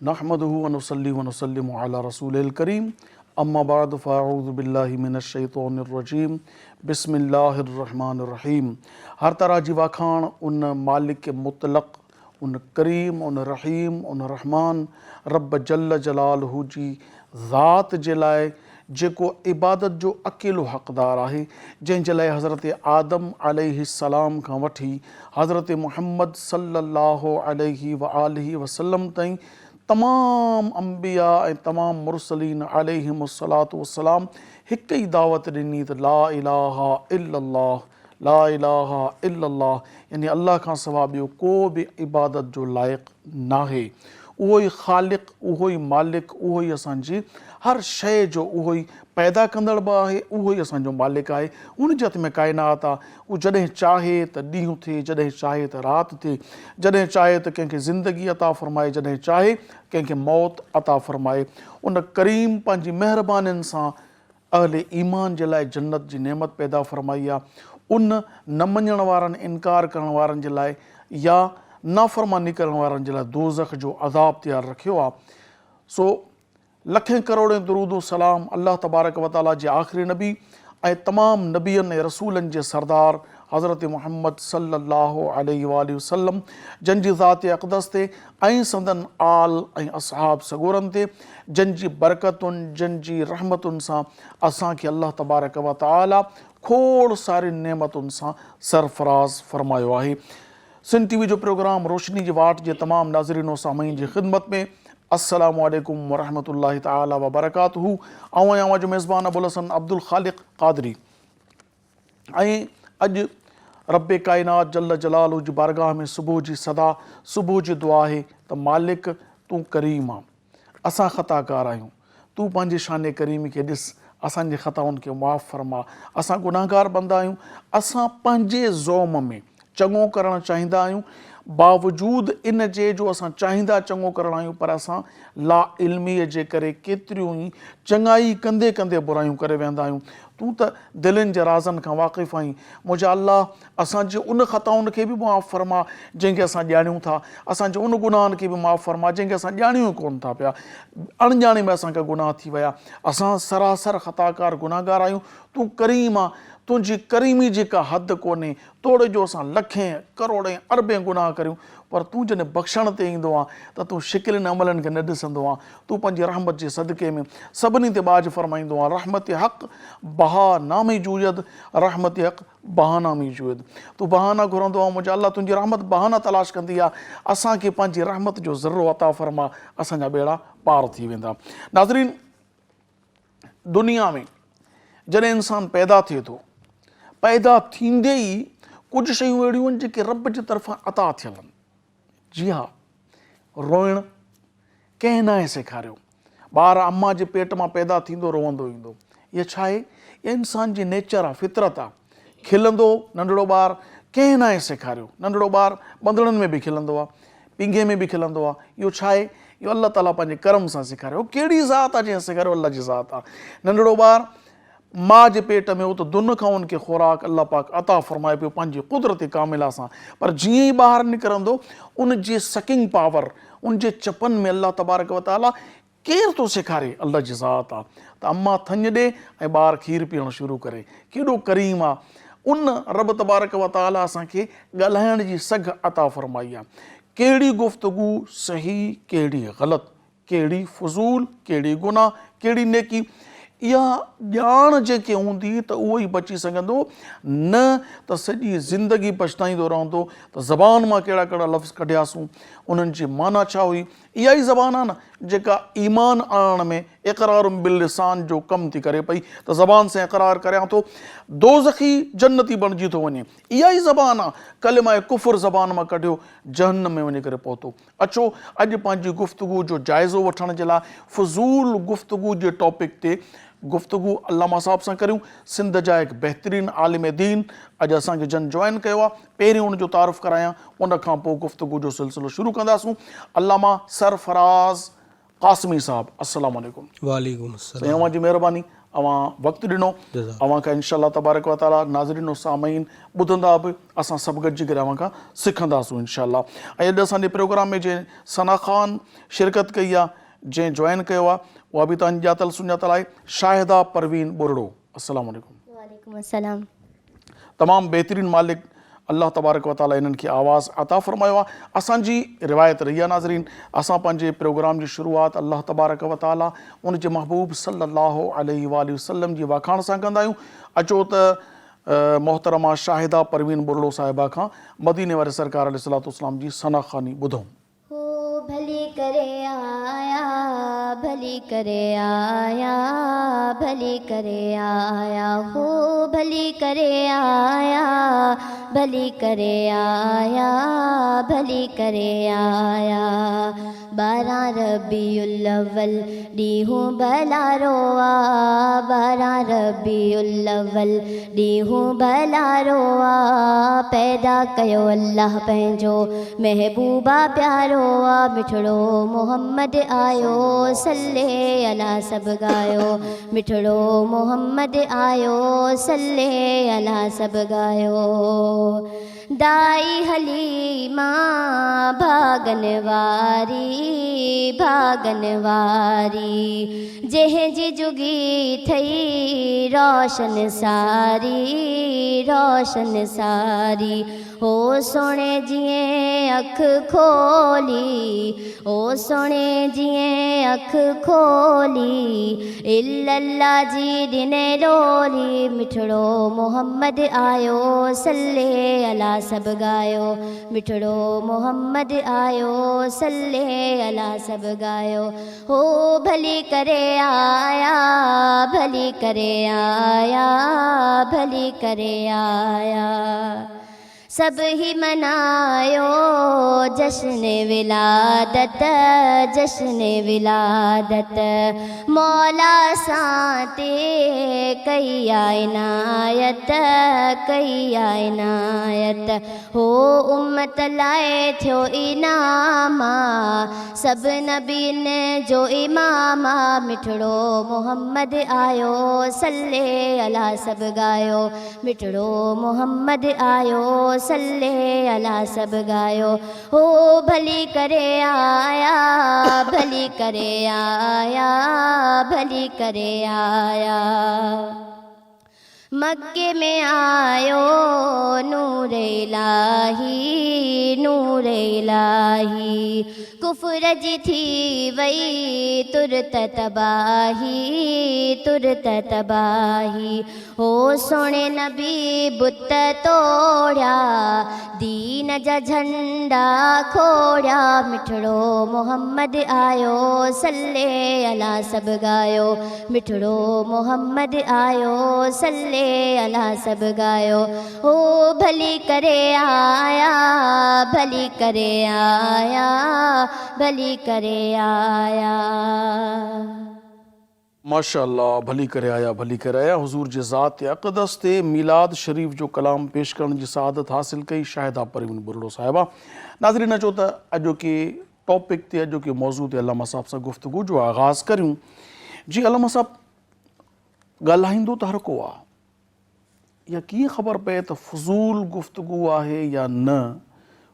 नहमदुहु व नुसल्ली व नुसल्लिमु अला रसूलिल करीम अम्मा बाद फ़अऊज़ु बिल्लाहि मिनश शैतानिर रजीम बिस्मिल्लाहिर रहमानिर रहीम। हर तरह जी वाखाण उन मालिक मुतलक, उन करीम, उन रहीम, उन रहमान रब जल्ल जलालहू जी ज़ात जे लाइ जेको इबादत जो अकेलो हक़दार आहे, जंहिंजे लाइ हज़रत आदम अलैहिस्सलाम खां वठी हज़रत मुहम्मद सल्लल्लाहु अलैहि व आलिहि वसल्लम ताईं तमाम अंबिया ऐं तमाम मुरसलीन अलैहिमुस्सलातु वस्सलाम हिक ई दावत ॾिनी त ला इलाहा इल्लल्लाह, ला इलाहा इल्लल्लाह, यानी अल्लाह खां सवाइ ॿियो को बि इबादत जो लाइक़ु नाहे। उहो ई ख़ालिक़, उहो ई मालिक, उहो ई असांजी हर शइ जो, उहो ई पैदा कंदड़ बि आहे, उहो ई असांजो मालिक आहे। उन जे हथ में काइनात आहे। उहो जॾहिं चाहे त ॾींहुं थिए, जॾहिं चाहे त राति थिए, जॾहिं चाहे त कंहिंखे ज़िंदगी अता फ़रमाए, जॾहिं चाहे कंहिंखे मौत अता फ़रमाए। उन करीम पंहिंजी महिरबानियुनि सां अहले ईमान जे लाइ जन्नत जी नेमत पैदा फ़रमाई आहे। उन न मञण वारनि, इनकार करण वारनि जे लाइ या नाफ़रमानी करण वारनि जे लाइ दोज़ख जो अज़ाब तयारु रखियो आहे। सो लखें करोड़ें दुरूद सलाम अल्लाह तबारक व तआला जे आख़िरी नबी ऐं तमाम नबियनि ऐं रसूलनि जे सरदार हज़रत मुहम्मद सल्लल्लाहु अलैहि वसल्लम जंहिंजी ज़ात अक़दस ते ऐं संदन आल ऐं असहाब सगोरनि ते, जंहिंजी बरकतुनि, जंहिंजी रहमतुनि सां असांखे अल्लाह तबारक व तआला खोड़ सारी नेमतुनि सां सरफराज़ फ़रमायो आहे। सिंध टीवी जो प्रोग्राम रोशनी जी वाट जे तमाम नाज़रीन व सामीन जी ख़िदमत में अस्सलामु अलैकुम वरहमतुल्लाहि तआला व बरकातुहू। आऊं आहियां जो मेज़बान अबुल हसन अब्दुल ख़ालिक़ क़ादरी ऐं अॼु रब्बे काइनात जल्ल जलालहू जी बारगाह में सुबुह जी सदा, सुबुह जी दुआ आहे त मालिक तूं करीम आहे, असां ख़ताकार आहियूं, तूं पंहिंजे शान करीमी खे ॾिस, असांजे ख़ताउनि खे मुआफ़ फ़रमा। असां गुनाहगार बंदा आहियूं, असां पंहिंजे ज़ौम में चङो करणु चाहींदा आहियूं, बावजूदि इन जे जो असां चाहींदा चङो करणु आहियूं, पर असां ला इल्मीअ जे करे केतिरियूं ई चङाई कंदे कंदे बुरायूं करे वेंदा आहियूं। तूं त दिलनि जे राज़नि खां वाक़िफ़ु आहीं। मुंहिंजा अल्लाह, असांजे उन ख़ताउनि खे बि मुआफ़ फ़रमा जंहिंखे असां ॼाणियूं था, असांजे उन गुनाहनि खे बि मुआफ़ फ़रमा जंहिंखे असां ॼाणियूं कोन था पिया, अणॼाणे में असांखे गुनाह थी विया। असां सरासर ख़ताकार गुनाहगार आहियूं। तूं करीम आहे, तुंहिंजी करीमी जेका हद कोन्हे, तोड़े जो असां लखें करोड़ें अरबें गुनाह करियूं, पर तूं जॾहिं बख़्शण ते ईंदो आहे त तूं शिकिलनि अमलनि खे न ॾिसंदो आहे। तूं पंहिंजी रहमत जे सदक़े में सभिनी ते बाज फ़रमाईंदो आहे, रहमत हक़ बहा नामी जूयद, रहमत हक़ बहानामी जूयद। तूं बहाना घुरंदो आहे, मुंहिंजा अल्लाह तुंहिंजी रहमत बहाना तलाश कंदी आहे। असांखे पंहिंजी रहमत जो ज़र्रो अता फ़रमा, असांजा ॿेड़ा पार थी वेंदा। नाज़रीन, दुनिया में जॾहिं इंसानु पैदा थिए थो, पैदा थींदे ई कुझु शयूं अहिड़ियूं आहिनि जेके रब जे तरफ़ां अता थियल आहिनि। जी हा, रोइणु कंहिं न सेखारियो। ॿारु अम्मा जे पेट मां पैदा थींदो रोअंदो ईंदो। इहा छा आहे? इहा इंसान जी नेचर आहे, फितरत आहे। खिलंदो नंढड़ो ॿारु, कंहिं न सेखारियो। नंढड़ो ॿारु ॿंधड़नि में बि खिलंदो आहे, पींघे में बि खिलंदो आहे। इहो छा आहे? इहो अल्लाह ताला पंहिंजे करम सां सेखारियो। कहिड़ी ज़ात आहे जंहिं सेखारियो? अल्लाह जी ज़ात आहे। नंढड़ो ॿारु माउ जे पेट में हो त दुन खां उनखे खुराक अल्लाह पाक अता फ़रमाए पियो पंहिंजी कुदरत कामिला सां, पर जीअं ई ॿाहिरि निकिरंदो उन जे सकिंग पावर, उन जे चपनि में अल्लाह तबारक व तआला केरु थो सेखारे? अल्लाह जी ज़ात आहे। त अम्मा थञ ॾे ऐं ॿारु खीरु पीअणु शुरू करे। केॾो करीम आहे। उन रब तबारक व तआला असांखे ॻाल्हाइण जी सघ अता फ़रमाई आहे। कहिड़ी गुफ़्तगू सही, कहिड़ी ग़लति, कहिड़ी फज़ूल, कहिड़ी गुनाह, कहिड़ी नेकी, इहा ॼाण जेके हूंदी त उहो ई बची सघंदो, न त सॼी ज़िंदगी पछताईंदो रहंदो त ज़बान मां कहिड़ा कहिड़ा लफ़्ज़ कढियासीं, उन्हनि जी माना छा हुई। इहा ई ज़बान आहे न जेका ईमान आणण में इक़रार बिल लिसान जो कमु थी करे पई, त ज़बान सां इक़रार करियां थो दोज़खी जन्नती बणिजी थो वञे। इहा ई ज़बान आहे कलिमा कुफ़ुर ज़बान मां कढियो, जहन्नम में वञी करे पहुतो। अचो अॼु पंहिंजी गुफ़्तगू जो जाइज़ो वठण जे लाइ फ़ज़ूल गुफ़्तगू जे टॉपिक ते गुफ़्तगू अल्लामा साहब सां करियूं। सिंध जा हिकु बहितरीनु आलिम दीन अॼु असांखे जन जॉइन कयो आहे। पहिरीं उनजो तारुफ़ करायां, उन खां पोइ गुफ़्तगू जो सिलसिलो शुरू कंदासूं। अल्लामा सरफराज़ क़ासिमी साहब, अस्सलामु अलैकुम। वालेकुम अस्सलाम। अव्हां जी महिरबानी, अवां वक़्तु ॾिनो। अवां खां इंशाअल्लाह तबारक व तआला नाज़रीन सामईन ॿुधंदा बि, असां सभु गॾिजी करे अवां खां सिखंदासूं इंशाअल्लाह। ऐं अॼु असांजे प्रोग्राम में जंहिं सना ख़ान शिरकत कई आहे, जंहिं जॉइन कयो आहे, उहा बि तव्हांजी ॼातल सुञातल आहे, शाहिदा परवीन बुरड़ो। अस्सलाम वालेकुम। वालेकुम अस्सलाम। तमामु बहितरीनु मालिक अल्लाह तबारक व तआला इन्हनि खे आवाज़ अता फ़रमायो आहे। असांजी रिवायत रही आहे नाज़रीन, असां पंहिंजे प्रोग्राम जी शुरूआत अल्लाह तबारक व तआला उन जे महबूब सल्लल्लाहु अलैहि वसल्लम जी वाखाण सां कंदा आहियूं। अचो त मोहतरमा शाहिदा परवीन बुरड़ो साहिबा खां मदीने वारे सरकार अलैहिस्सलातु वस्सलाम जी सना ख़ानी ॿुधूं। हो भली करे आया, भली करे आया, भली करे आया, हो भली करे आया, भली करे आया, भली करे आया। 12 रबीउल अव्वल ॾींहुं भलारो आ, 12 रबीउल अव्वल ॾींहुं भलारो आ। पैदा कयो अल्लाह पंहिंजो महबूबा प्यारो आ, मिठड़ो मोहम्मद आयो, सल्ले अला सभु ॻायो, मिठड़ो मोहम्मद आयो, सल्ले अला सभु ॻायो। दाई हलीमा भागन वारी, भागन वारी, जंहिंजी जुगी थई रोशन सारी, रोशन सारी। हो सोणे जीअं अख खोली, हो सोणे जीअं अख खोली, इल्लल्लाह जी ॾिने रोली, मिठड़ो मोहम्मद आयो, सल्ले अला सभु ॻायो, मिठड़ो मोहम्मद आयो, सल्ले अला सभु ॻायो। हो भली करे आया, भली करे आया, भली करे आया। सब ही मनायो जश्न विलादत, जश्न विलादत, मौला साते कई इनायत, कई इनायत। हो उम्मत लाए थियो इनामा, सब नबीन जो इमामा, मिठड़ो मोहम्मद आयो, सल्ले अला सभु ॻायो, मिठड़ो मोहम्मद आयो, सल्ले अला सभु ॻायो। हो भली करे आया, भली करे आया, भली करे आया। मक्के में आयो नूर इलाही, नूर इलाही, कुफ्र जी थी वई तुरत तबाही, तुरत तबाही। हो सोणे नबी बुत तोड़िया, दीन जा झंडा खोड़िया, मिठड़ो मोहम्मद आयो, सल्ले अला सभु ॻायो, मिठड़ो मोहम्मद आयो, सल्ले अला सभु ॻायो। हो भली करे आया, भली करे आया, भली करे आया। माशाअल्लाह, भली करे आया, भली करे आया। हुज़ूर जे ज़ात अक़दस ते मीलाद शरीफ़ जो कलाम पेश करण जी सआदत हासिल कई शाहिदा परवीन बुरड़ो साहिबा। नाज़रीन, अचो त अॼोके टॉपिक ते, अॼोके मौज़ू ते अल्लामा साहब सां गुफ़्तगू जो आगाज़ करियूं। जी अल्लामा साहब, ॻाल्हाईंदो त हर को आहे, या कीअं ख़बर पए त फ़ुज़ूल गुफ़्तगू आहे या न?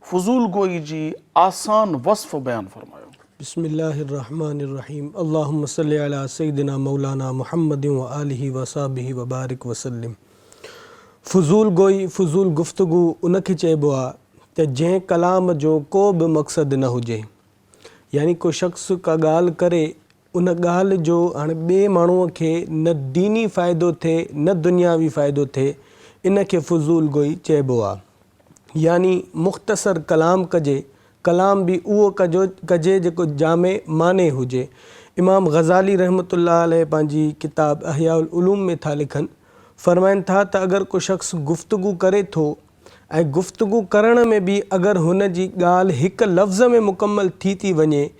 फ़ुज़ूल गोई जी आसान वस्फ़ बयानु फ़रमायो। बिस्मिल्लाहिर्रहमानिर्रहीम। अल्लाहुम्मा सल्लि अला सय्यिदिना मौलाना मुहम्मद व आलिहि व सहबिहि व बारिक वसल्लम। फ़ुज़ूल गोई, फ़ुज़ूल गुफ़्तगू उनखे चइबो आहे त जंहिं कलाम जो को बि मक़सदु न हुजे, यानी को शख़्स का ॻाल्हि करे, उन ॻाल्हि जो हाणे ॿिए माण्हूअ खे न दीनी फ़ाइदो थिए न दुनियावी फ़ाइदो थिए, इनखे फ़ुज़ूल गोई चइबो आहे। यानी मुख़्तसर कलाम कजे, कलाम बि उहो कजे जेको जामे माने हुजे। इमाम ग़ज़ाली रहमतुल्लाह अलैह पंहिंजी किताब अहयाउल उलूम में था लिखनि, फ़रमाइनि था त अगरि को शख़्स गुफ़्तगू करे थो ऐं गुफ़्तगू करण में बि अगरि हुन जी ॻाल्हि हिकु लफ़्ज़ में मुकमल थी वञे,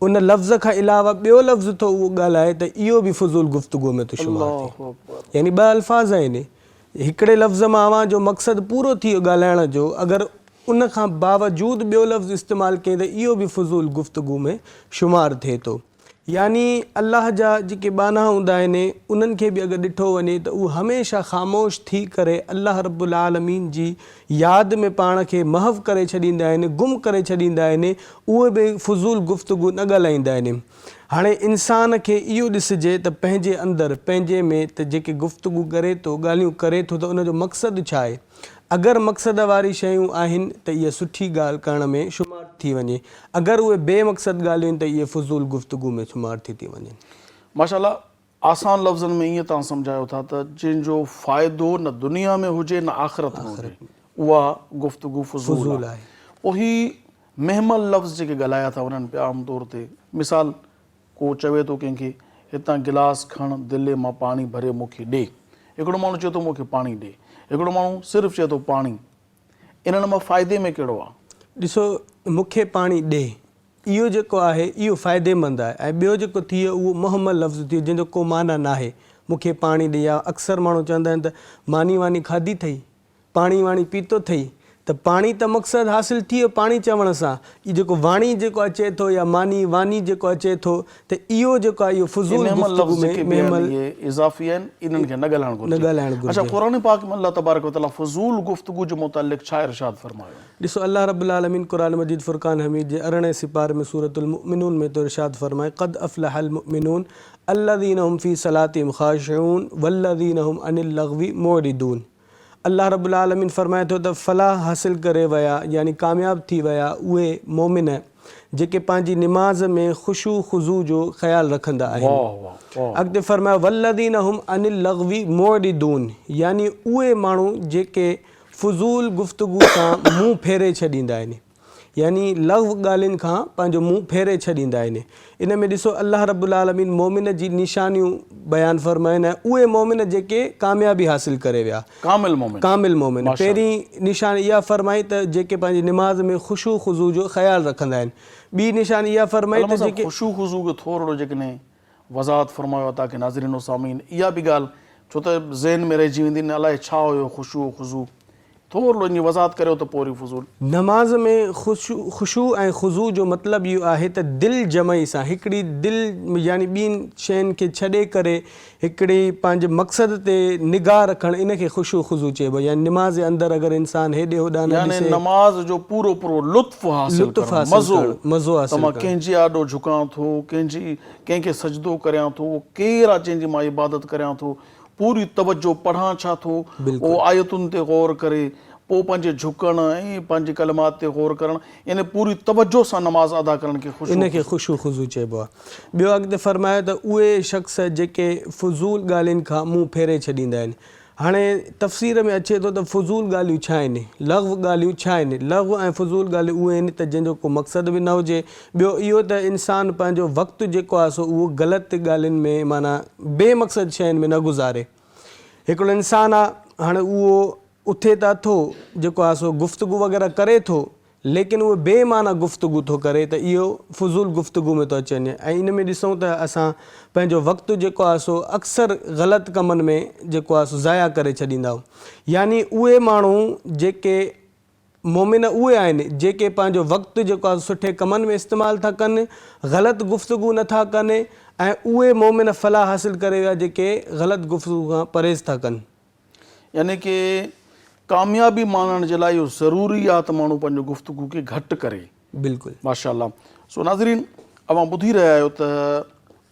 उन लफ़्ज़ खां अलावा ॿियो लफ़्ज़ थो उहो ॻाल्हाए, त इहो बि फ़ुज़ूल गुफ़्तगू में थो शुमार थिए। यानी ॿ अल्फ़ाज़ आहिनि, हिकिड़े लफ़्ज़ मां अवां जो मक़सदु पूरो थी वियो ॻाल्हाइण जो, अगरि उन खां बावजूद ॿियो लफ़्ज़ इस्तेमालु कयईं त इहो बि फ़ुज़ूल गुफ़्तगू में शुमार थिए थो। यानी अलाह जा जेके बाना हूंदा आहिनि उन्हनि खे बि अगरि ॾिठो वञे त उहे हमेशह ख़ामोश थी करे अलाह रब्बुल आलमीन जी यादि में पाण खे महव करे छॾींदा आहिनि, गुम करे छॾींदा आहिनि, उहे बि फुज़ूल गुफ़्तगू न ॻाल्हाईंदा आहिनि। हाणे इंसान खे इहो ॾिसिजे त पंहिंजे अंदरि पंहिंजे में त जेके गुफ़्तगू करे थो, ॻाल्हियूं करे थो, त उनजो मक़सदु छा आहे। अगरि मक़सद वारी शयूं आहिनि त इहा सुठी ॻाल्हि करण में शुमार थी वञे, अगरि उहे बेमक़सद ॻाल्हियूं आहिनि त इहे फुज़ूल गुफ़्तगू में शुमार थी वञनि। माशाअल्लाह आसान लफ़्ज़नि में ईअं तव्हां सम्झायो था त जंहिंजो फ़ाइदो न दुनिया में हुजे न आख़िरत में हुजे उहा गुफ़्तगू फुज़ूल आहे। उही महमल लफ़्ज़ जेके ॻाल्हाया था वञनि पिया आम तौर ते, मिसाल को चवे थो कंहिंखे हितां गिलास खण दिले मां पाणी भरे मूंखे ॾे, हिकिड़ो माण्हू चए थो मूंखे पाणी ॾे, हिकिड़ो माण्हू सिर्फ़ु चए थो पाणी, इन्हनि मां फ़ाइदे में कहिड़ो आहे। ॾिसो, मूंखे पाणी ॾे इहो जेको आहे इहो फ़ाइदेमंद आहे, ऐं ॿियो जेको थी वियो उहो मुहमल लफ़्ज़ थी वियो जंहिंजो को माना न आहे। मूंखे पाणी ॾे, या अक्सर माण्हू चवंदा आहिनि त मानी वानी खाधी अथई, पाणी वाणी पीतो अथई, त पाणी त मक़सदु हासिलु थी वियो पाणी चवण सां। इहो जेको वाणी जेको अचे थो या मानी वानी जेको अचे थो, त इहो जेको आहे इहो फुज़ूल गुफ़्तगू में महमल इज़ाफ़ी आहिनि, इन्हनि खे न ॻाल्हाइणु घुरिजे। अच्छा, क़ुरान पाक में अल्लाह तबारक व तआला फुज़ूल गुफ़्तगू जे मुतालिक़ छा इरशाद फरमायो। ॾिसो, अल्लाह रब्बुल आलमीन क़ुरान मजीद फ़ुरक़ान हमीद जे 18 सिपारे में सूरतुल मुमिनून में तो इरशाद फरमाए, क़द अफ़लहल मुमिनून अल्लज़ीन हुम फ़ी सलातिहिम ख़ाशिऊन वल्लज़ीन हुम अनिल लग़वी मुअरिदून। अल्लाह रब्बुल आलमीन फरमाए थो त फ़लाह हासिल करे विया यानी कामयाबु थी विया उहे मोमिन जेके पंहिंजी निमाज़ में ख़ुशू ख़ुज़ू जो ख़्यालु रखंदा आहिनि। अॻिते फरमायो वल्लज़ीन हुम अनिल लग़वी मुअरिदून, यानी उहे माण्हू जेके फुज़ूल गुफ़्तगू सां मुंहुं फेरे छॾींदा आहिनि, यानी लग़्व ॻाल्हियुनि खां पंहिंजो मुंहुं फेरे छॾींदा आहिनि। इन में ॾिसो, अल्लाह रब्बुल आलमीन मोमिन जी निशानियूं बयानु फरमाइनि, ऐं उहे मोमिन जेके कामयाबी हासिलु करे विया, कामिल मोमिन। पहिरीं निशानी इहा फरमाई त जेके पंहिंजी निमाज़ में ख़ुशू ख़ुज़ू जो ख़्यालु रखंदा आहिनि। ॿी निशानी इहा फरमाई त जेके ख़ुशू ख़ुज़ू खे थोरो जेकॾहिं वज़ाहत फरमायो आहे ताकी नाज़रीन सामीन इहा बि ॻाल्हि, छो त ज़हन में रहिजी वेंदी न अलाए छा हुयो ख़ुशू ख़ुज़ू, थोरो ईअं वज़ाहत करियो त पोइ वरी फुज़ूल। नमाज़ में ख़ुशू ऐं ख़ुज़ू जो मतिलबु इहो आहे त दिलि जमई सां हिकिड़ी दिलि यानी ॿियनि शयुनि खे छॾे करे हिकिड़ी पंहिंजे मक़सद ते निगाह रखणु, इनखे ख़ुशू ख़ुज़ू चइबो आहे। यानी नमाज़ जे अंदरि अगरि इंसानु हेॾे होॾां न ॾिसे, नमाज़ जो पूरो पूरो लुत्फ़ हासिल मज़ो हासिल, मां कंहिंजी आॾो झुकां थो, कंहिंखे सजदो करियां थो, केरु आहे जंहिंजी मां इबादत करियां थो, पूरी तवजो पढ़ां छा थो, उहो आयतुनि ते गौर करे, पोइ पंहिंजे झुकण ऐं पंहिंजे कलमात ते गौर करणु, यानी पूरी तवजो सां नमाज़ अदा करण खे इनखे ख़ुशू ख़ुज़ू चइबो आहे। ॿियो अॻिते फरमायो त उहे शख़्स जेके फुज़ूल ॻाल्हियुनि खां मुंहुं फेरे छॾींदा आहिनि। हाणे तफ़सीर में अचे थो त फुज़ूल ॻाल्हियूं छा आहिनि, लग़्व ॻाल्हियूं छा आहिनि। लग़्व ऐं फुज़ूल ॻाल्हियूं उहे आहिनि त जंहिंजो को मक़सदु बि न हुजे। ॿियो इहो त इंसानु पंहिंजो वक़्तु जेको आहे सो उहो ग़लति ॻाल्हियुनि में माना बेमक़सद शयुनि में न गुज़ारे। हिकिड़ो इंसानु आहे, हाणे उहो उथे त अथो जेको आहे सो गुफ़्तगू वग़ैरह करे थो, लेकिन उहो बेमाना गुफ़्तगू थो करे, त इहो फुज़ूल गुफ़्तगू में थो अची वञे। ऐं इन में ॾिसूं त असां पंहिंजो वक़्तु जेको आहे सो अक्सर ग़लति कमनि में जेको आहे सो ज़ाया करे छॾींदा आहियूं। यानी उहे माण्हू जेके मोमिन उहे आहिनि जेके पंहिंजो वक़्तु जेको आहे सुठे कमनि में इस्तेमालु था कनि, ग़लति गुफ़्तगू नथा कनि, ऐं उहे मोमिन फलाह हासिलु करे विया जेके ग़लति गुफ़्तगू खां परहेज़ था कनि। यानी कि कामयाबी माणण जे लाइ इहो ज़रूरी आहे त माण्हू पंहिंजो गुफ़्तगू खे घटि करे। बिल्कुलु, माशाअल्लाह। सो नाज़रीन, अवां ॿुधी रहिया आहियो त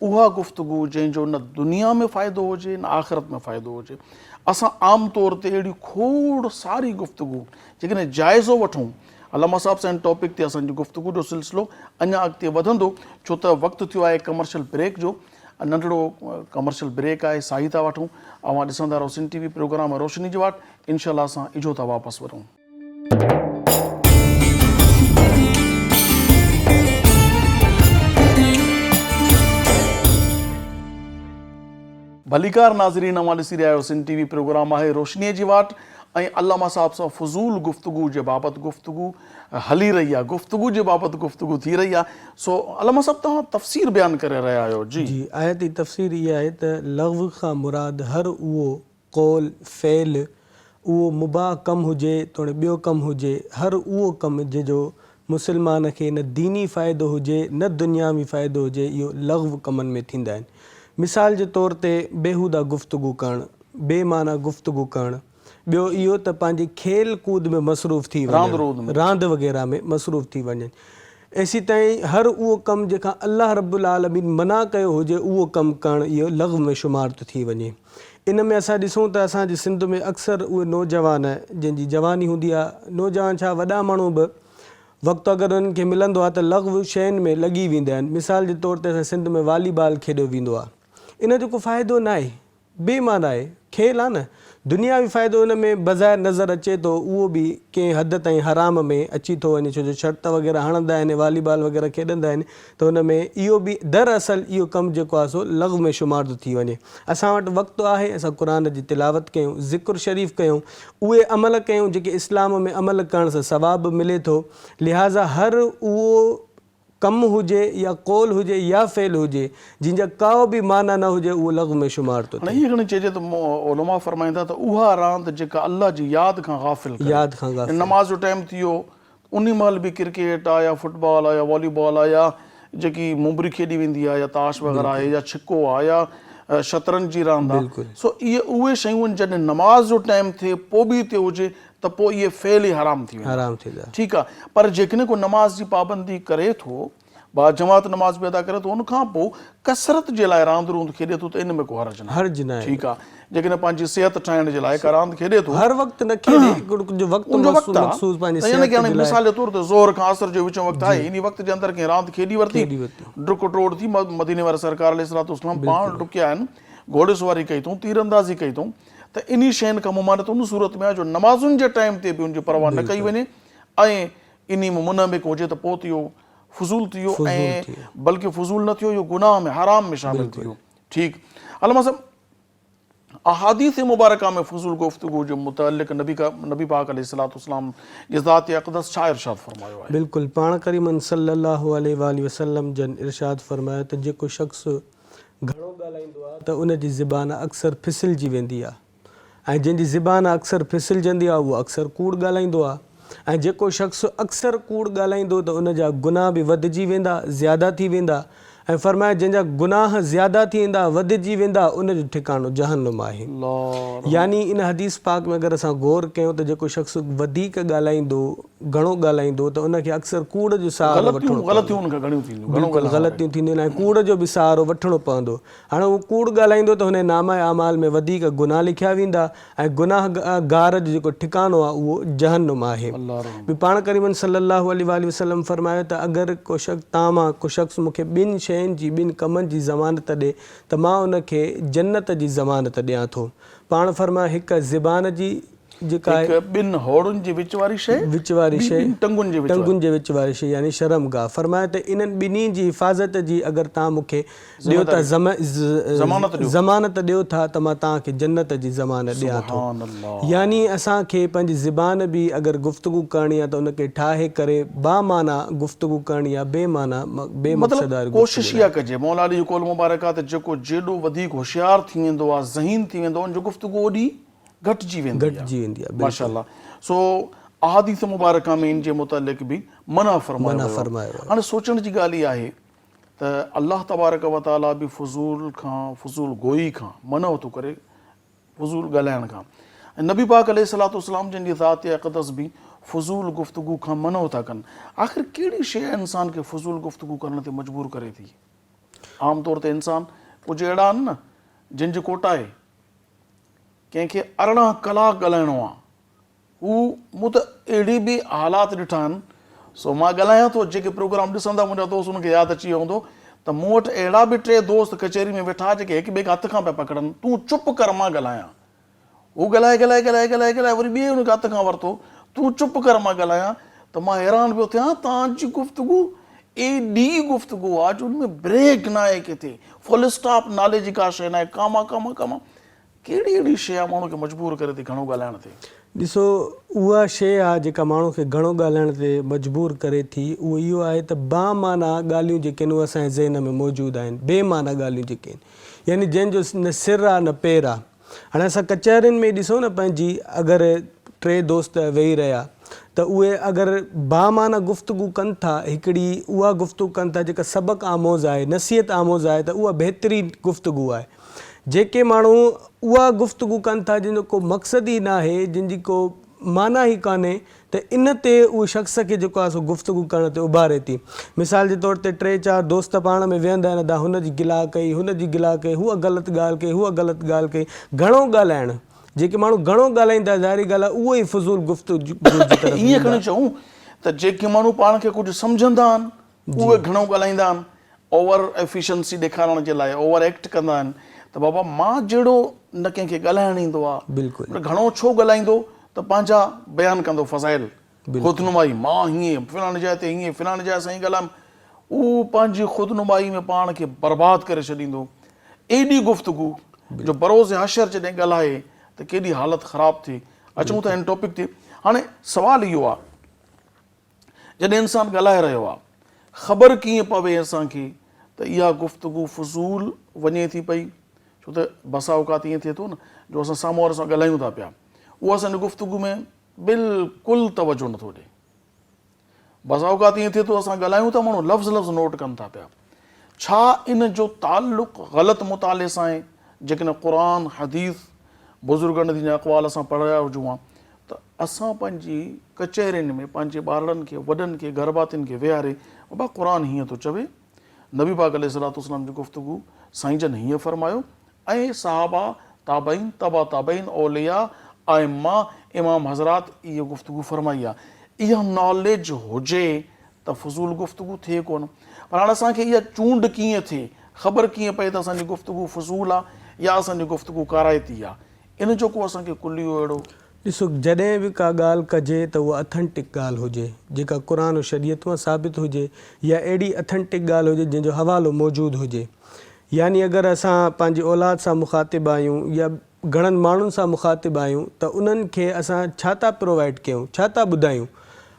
उहा गुफ़्तगू जंहिंजो न दुनिया में फ़ाइदो हुजे न आख़िरत में फ़ाइदो हुजे। असां आम तौर ते अहिड़ी खोड़ सारी गुफ़्तगू जेकॾहिं जाइज़ो वठूं, अलामा साहब सां टॉपिक ते असांजी गुफ़्तगू जो सिलसिलो अञा अॻिते वधंदो, छो त वक़्तु थियो आहे कमर्शियल ब्रेक जो। नंढड़ो कमर्शियल ब्रेक आहे, साई था वठूं। अवां ॾिसंदा रहो सिंध टीवी प्रोग्राम रोशनी जे वाटि। इंशाअल्लाह असां इजो था वापसि वठूं। भलीकार नाज़रीन, अवां ॾिसी रहिया आहियो सिंध टीवी प्रोग्राम आहे रोशनीअ जी वाटि, ऐं अल्लामा साहब सां फुज़ूल गुफ़्तगू जे बाबति गुफ़्तगू हली रही आहे, गुफ़्तगू जे बाबति गुफ़्तगू थी रही आहे। सो अल्लामा साहब, तव्हां तफ़सीर बयानु करे रहिया आहियो। जी, आयत जी तफ़सीर इहा आहे त लग़्व खां मुराद हर उहो क़ौल फ़ेल, उहो मुबाह कमु हुजे तोड़े ॿियो कमु हुजे, हर उहो कमु जंहिंजो मुस्लमान खे न दीनी फ़ाइदो हुजे न दुनियावी फ़ाइदो हुजे, इहो लग़्व कमनि में थींदा आहिनि। मिसाल जे तौर ते बेहूदा गुफ़्तगू करणु, बेमाना गुफ़्तगू करणु। ॿियो इहो त पंहिंजी खेल कूद में मसरूफ़ थी वञनि, रांदि वग़ैरह में मसरूफ़ थी वञनि। एसी ताईं हर उहो कमु जेका अल्लाह रब्बुल आलमीन मना कयो हुजे उहो कमु करणु इहो लग़्व में शुमार थो थी वञे। इन में असां ॾिसूं त असांजे सिंध में अक्सर उहे नौजवान जंहिंजी जवानी हूंदी आहे, नौजवान छा वॾा माण्हू बि वक़्तु अगरि उन्हनि खे मिलंदो आहे त लग़्व शयुनि में लॻी वेंदा आहिनि। मिसाल जे तौर ते असां सिंध में वॉलीबॉल खेॾियो वेंदो आहे। इन जो को फ़ाइदो न आहे, बेमाना आहे, खेल आहे न। दुनियावी फ़ाइदो उन में बज़ाहिर नज़र अचे थो, उहो बि कंहिं हद ताईं हराम में अची थो वञे, छो जो शर्त वग़ैरह हणंदा आहिनि, वॉलीबॉल वग़ैरह खेॾंदा आहिनि, त उन में इहो बि दरअसल इहो कमु जेको आहे सो लग़्व में शुमार थो थी वञे। असां वटि वक़्तु आहे, असां क़ुर जी तिलावत कयूं, ज़िक्र शरीफ़ कयूं, उहे अमल कयूं जेके इस्लाम में अमल करण सां सवाबु मिले थो। लिहाज़ा हर उहो कमु हुजे या कौल हुजे या फ़ेल हुजे जंहिंजा का बि माना न हुजे उहो लग़्व में शुमार थो थिए। हीअं खणी चइजे त उलमा फरमाईंदा त उहा रांदि जेका अल्लाह जी यादि खां गाफ़िल, नमाज़ जो टाइम थी वियो उन महिल बि क्रिकेट आहे या फुटबॉल आहे या वॉलीबॉल आहे या जेकी मुंबरी खेॾी वेंदी आहे या ताश वग़ैरह आहे या छिको आहे या शतरंज जी रांदि आहे, सो इहे उहे शयूं आहिनि जॾहिं नमाज़ जो टाइम थिए पोइ बि थियो हुजे त पोइ इहे फ़ेल ई हराम थी वेंदा। ठीकु आहे, पर जेकॾहिं को नमाज़ जी पाबंदी करे थो, बाजमात नमाज़ बि अदा करे थो, उनखां पोइ कसरत जे लाइ रांदि रूंद खेॾे थो त इन में को हर्ज न आहे। ठीकु आहे, जेकॾहिं पंहिंजी सिहत ठाहिण जे लाइ का रांदि खेॾे थो, हर वक़्तु न खेॾे, मिसाल जे तौर ते ज़ोहर खां असर जो विचो वक़्तु आहे, इन वक़्त जे अंदरि कंहिं रांदि खेॾी वरिती, डुक टोड़ थी, मदीने वारे सरकार अलैहिस्सलाम पाण डुकिया आहिनि, घोड़े सवारी कई अथऊं, तीरंदाज़ी कई अथऊं, त इन शयुनि खां ममानत उन सूरत में आहे जो नमाज़ुनि जे टाइम ते बि उनजी परवाह न कई वञे ऐं इन में मुनहमिक हुजे त पोइ इहो फज़ूल थी वियो ऐं बल्कि फज़ूल न थियो, इहो गुनाह में हराम में शामिल थी वियो। ठीकु, अलमा साहब, अहादीस मुबारका में फज़ूल गुफ़्तगू जो मुतअल्लिक़ नबी पाक अलैहिस्सलाम जी ज़ात अक़दस छा इरशाद फरमायो आहे? बिल्कुलु, पाण करीमन सल्लल्लाहु अलैहि वसल्लम जन इरशाद फरमायो त जेको शख़्स घणो ॻाल्हाईंदो आहे त उनजी ज़बान अक्सर फिसलजी वेंदी आहे, ऐं जंहिंजी ज़बान अक्सर फिसलजंदी आहे उहो अक्सर कूड़ ॻाल्हाईंदो आहे। ऐं जेको शख़्स अक्सर कूड़ ॻाल्हाईंदो त उनजा गुनाह बि वधिजी वेंदा, ज़्यादा थी वेंदा, ऐं फरमाए जंहिंजा गुनाह ज़्यादा थी वेंदा, वधिजी वेंदा, उनजो ठिकाणो जहन्नुम आहे। यानी इन हदीस पाक में अगरि असां गौर कयूं त जेको शख़्स वधीक ॻाल्हाईंदो, घणो ॻाल्हाईंदो त उनखे अक्सर कूड़ जो सहारो वठिणो, ग़लतियूं थींदियूं आहिनि ऐं कूड़ जो बि सहारो वठिणो पवंदो। हाणे उहो कूड़ ॻाल्हाईंदो त हुन नामा आमाल में वधीक गुनाह लिखिया वेंदा ऐं गुनाहगार जो जेको ठिकाणो आहे उहो जहन्नुम आहे। पाण करीमन सल्लल्लाहु अलैहि वसल्लम फरमायो त अगरि को शख़्स तव्हां मां को शख़्स मूंखे ॿिनि शयुनि जी, ॿिनि कमनि जी ज़मानत ॾिए त मां उनखे जन्नत जी ज़मानत ॾियां थो। पाण फरमायो हिकु ज़बान जी जेका आहे ॿिनि होड़ुनि जे विच वारी शइ, टंगुनि जे विच वारी शइ यानी शर्मगाह। फरमायो त इन्हनि ॿिन्ही जी हिफ़ाज़त जी अगरि तव्हां मूंखे ॾियो था, ज़मानत ॾियो था त मां तव्हांखे जन्नत जी ज़मानत ॾियां थो। यानी असांखे पंहिंजी ज़बान बि अगरि गुफ़्तगू करणी आहे त उनखे ठाहे करे बामाना गुफ़्तगू करणी आहे, बेमाना बेमक़सद कोशिशि इहा कजे। मौला अली जो कौल मुबारक आहे त जेको जेॾो वधीक होशियारु थी वेंदो आहे, ज़हीन थी वेंदो आहे, उनजो गुफ़्तगू ओॾी घटिजी वेंदी आहे। माशाअल्लाह। सो अहादीस मुबारका में इन जे मुतअल्लिक़ बि मना फरमायो। हाणे सोचण जी ॻाल्हि इहा आहे त अल्लाह तबारक व तआला बि फज़ूल गोई खां मनो थो करे, फज़ूल ॻाल्हाइण खां, ऐं नबी पाक अलैहिस्सलाम जिन जी ज़ात अक़दस बि फज़ूल गुफ़्तगू खां मनो था कनि। आख़िर कहिड़ी शइ इंसान खे फज़ूल गुफ़्तगू करण ते मजबूर करे थी? आमतौर ते इंसान कुझु अहिड़ा आहिनि न जिन जी कोटा आहे, कंहिंखे 18 कलाक ॻाल्हाइणो आहे, हू मूं त अहिड़ी बि हालात ॾिठा आहिनि। सो मां ॻाल्हायां थो, जेके प्रोग्राम ॾिसंदा मुंहिंजा दोस्त उनखे यादि अची वियो हूंदो त मूं वटि अहिड़ा बि 3 दोस्त कचहरी में वेठा जेके हिक ॿिए खे हथ खां पिया पकड़नि, तूं चुप कर मां ॻाल्हायां। हू ॻाल्हाए वरी ॿिए हुनखे हथ खां वरितो, तूं चुप कर मां ॻाल्हायां। त मां हैरान पियो थियां, तव्हांजी गुफ़्तगू एॾी गुफ़्तगू आहे जो हुनमें ब्रेक न आहे, किथे फुल स्टॉप नाले जी का शइ न आहे, कामा कामा कामा। कहिड़ी अहिड़ी शइ आहे माण्हू खे मजबूर करे थी घणो ॻाल्हाइण ते? ॾिसो, उहा शइ आहे जेका माण्हू खे घणो ॻाल्हाइण ते मजबूर करे थी, उहो इहो आहे त बामाना ॻाल्हियूं जेके आहिनि उहे असांजे ज़हन में मौजूदु आहिनि, बेमाना ॻाल्हियूं जेके आहिनि, यानी जंहिंजो न सिर आहे न पेर आहे। हाणे असां कचहरियुनि में ॾिसूं न, पंहिंजी अगरि टे दोस्त वेही रहिया त उहे अगरि बामाना गुफ़्तगू कनि था, हिकिड़ी उहा गुफ़्तगू कनि था जेका सबक़ आमोज़ आहे, नसीहत आमोज़ आहे, त उहा बहितरीनु गुफ़्तगू आहे। जेके माण्हू उहा गुफ़्तगू कनि था जिन जो को मक़सदु ई न आहे, जिन जी को माना ई कान्हे, त इन ते उहो शख़्स खे जेको आहे सो गुफ़्तगू करण ते उभारे थी। मिसाल जे तौर ते 3-4 दोस्त पाण में वेहंदा आहिनि, अदा हुन जी गिला कई, हुन जी गिला कई, हूअ ग़लति ॻाल्हि कई, हूअ ग़लति ॻाल्हि कई, घणो ॻाल्हाइणु। जेके माण्हू घणो ॻाल्हाईंदा, ज़ाहिरी ॻाल्हि आहे उहो ई फज़ूल गुफ़्तगू ईअं खणी चऊं त जेके माण्हू पाण खे कुझु सम्झंदा आहिनि उहे घणो ॻाल्हाईंदा आहिनि, ओवर एफिशिएंसी ॾेखारण जे लाइ ओवर एक्ट कंदा आहिनि त बाबा मां जहिड़ो न कंहिंखे ॻाल्हाइण ईंदो आहे, बिल्कुलु घणो छो ॻाल्हाईंदो त पंहिंजा बयानु कंदो फ़ज़ाइल, ख़ुदनुमाई, मां हीअं फिलाणी जाइ ते हीअं फिलाणी जाइ सां ॻाल्हायमि, उहो पंहिंजी ख़ुदनुमाई में पाण खे बर्बादु करे छॾींदो। एॾी गुफ़्तगू जो बरोज़ हशर जॾहिं ॻाल्हाए त केॾी हालत ख़राबु थिए। अचूं था हिन टॉपिक ते। हाणे सुवालु इहो आहे, जॾहिं इंसानु ॻाल्हाए रहियो आहे, ख़बर कीअं पवे असांखे त इहा गुफ़्तगू फ़ुज़ूल वञे थी पई? छो त बसा औकात ईअं थिए थो न, जो असां साम्हूं वारे सां ॻाल्हायूं था पिया, उहो असांजी गुफ़्तगू में बिल्कुलु तवजो नथो ॾे। बसा औकात ईअं थिए थो असां ॻाल्हायूं था, माण्हू लफ़्ज़ लफ़्ज़ नोट कनि था पिया। छा इन जो ताल्लुक़ु ग़लति मुताले सां आहे? जेकॾहिं क़ुर, हदीस, बुज़ुर्गनि जा अक़वाल असां पढ़िया हुजूं हा त असां पंहिंजी कचहरियुनि में पंहिंजे ॿारनि खे, वॾनि खे, घरभातियुनि खे विहारे, बाबा क़ुर हीअं थो चवे, नबी पाक अलैहिस्सलाम जी गुफ़्तगू साईं जन हीअं फ़रमायो, ऐं सहाबा, ताबईन, तबा ताबईन, औलिया, आइम्मा, इमाम हज़रात इहा गुफ़्तगू फ़रमाई आहे। इहा नॉलेज हुजे त फ़ुज़ूल गुफ़्तगू थिए कोन। पर हाणे असांखे इहा चूंड कीअं थिए, ख़बर कीअं पए त असांजी गुफ़्तगू फ़ुज़ूल आहे या असांजी गुफ़्तगू काराइती आहे? इन जो को असांखे कुलियो अहिड़ो ॾिसो, जॾहिं बि का ॻाल्हि कजे त उहा अथेंटिक ॻाल्हि हुजे, जेका क़ुर ऐं शरीयत मां साबित हुजे, या अहिड़ी अथेंटिक ॻाल्हि हुजे जंहिंजो हवालो मौजूदु हुजे। यानी अगरि असां पंहिंजी औलाद सां मुखातिब आहियूं या घणनि माण्हुनि सां मुखातिब आहियूं त उन्हनि खे असां छा था प्रोवाइड कयूं, छा था ॿुधायूं?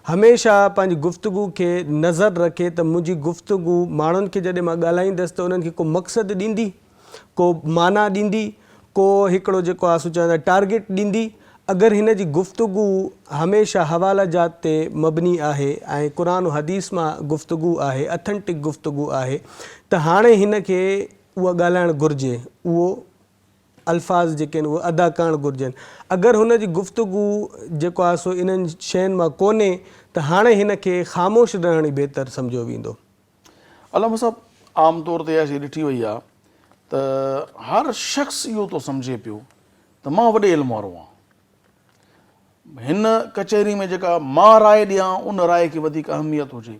हमेशह पंहिंजी गुफ़्तगू खे नज़र रखे त मुंहिंजी गुफ़्तगू माण्हुनि खे जॾहिं मां ॻाल्हाईंदसि त उन्हनि खे को मक़सदु ॾींदी, को माना ॾींदी, को हिकिड़ो जेको आहे सो चवंदा टारगेट ॾींदी। अगरि हिन जी गुफ़्तगू हमेशह हवाला जात ते मबनी आहे ऐं क़ुर ऐं हदीस मां गुफ़्तगू आहे, अथेंटिक गुफ़्तगू आहे, त हाणे हिन खे उहा ॻाल्हाइणु घुरिजे, उहो अल्फाज़ जेके आहिनि उहे अदा करणु घुरिजनि। अगरि हुन जी गुफ़्तगू जेको आहे सो इन्हनि शयुनि मां कोन्हे त हाणे हिन खे ख़ामोश रहण ई बहितर सम्झो वेंदो। अलामा साहब, आम तौर ते इहा शइ ॾिठी वई आहे त हर शख़्स इहो थो सम्झे पियो त मां वॾे इल्म वारो आहियां, हिन कचहरी में जेका मां राय ॾियां उन राय खे वधीक अहमियत हुजे।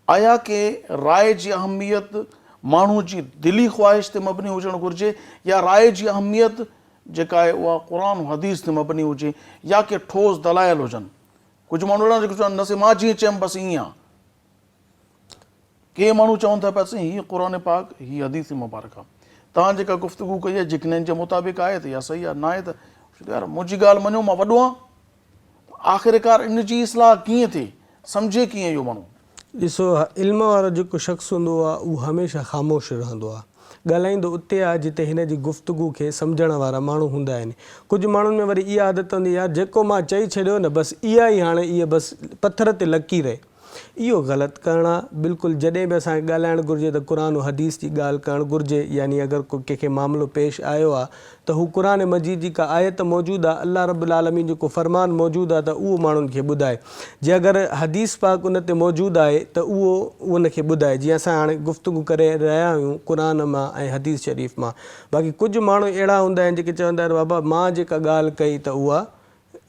आया के राय जी अहमियत माण्हू जी दिली ख़्वाहिश ते मबनी हुजणु घुरिजे, या राय जी अहमियत जेका आहे उहा क़ुर ऐं हदीस ते मबनी हुजे, या के ठोस दलाइल हुजनि? कुझु माण्हू अहिड़ा जेके चवनि न मां जीअं चयमि बसि ईअं आहे। के माण्हू चवनि था पिया हीअ क़ुर पाक, हीअ हदीस मुबारक आहे, तव्हां जेका गुफ़्तगू कई आहे जिकननि जे मुताबिक़ आहे त इहा सही आहे, न आहे त यार मुंहिंजी ॻाल्हि मञो, मां वॾो आहियां। आख़िरकार इन जी इस्लाह कीअं थिए, सम्झे कीअं इहो माण्हू? ॾिसो, इल्म वारो जेको शख़्स हूंदो आहे उहो हमेशह ख़ामोश रहंदो आहे, ॻाल्हाईंदो उते आहे जिते हिन जी गुफ़्तगू खे सम्झण वारा माण्हू हूंदा आहिनि। कुझु माण्हुनि में वरी इहा आदत हूंदी आहे, जेको मां चई छॾियो न बसि इहा ई हाणे इहा बसि पथर ते लकीर आहे। इहो ग़लति करणु आहे। बिल्कुलु जॾहिं बि असांखे ॻाल्हाइणु घुरिजे त क़ुर ऐं हदीस जी ॻाल्हि करणु घुरिजे। यानी अगरि को कंहिंखे मामिलो पेश आयो आहे त हू क़ुर मजीद जी का आयत मौजूदु आहे, अल्लाह रब्बुल आलमीन जो को फ़रमान मौजूदु आहे त उहो माण्हुनि खे ॿुधाए। जे अगरि हदीस पाक उन ते मौजूदु आहे त उहो उनखे ॿुधाए। जीअं असां हाणे गुफ़्तगू करे रहिया आहियूं क़ुर मां ऐं हदीस शरीफ़ मां। बाक़ी कुझु माण्हू अहिड़ा हूंदा आहिनि जेके चवंदा आहिनि बाबा मां जेका ॻाल्हि कई त उहा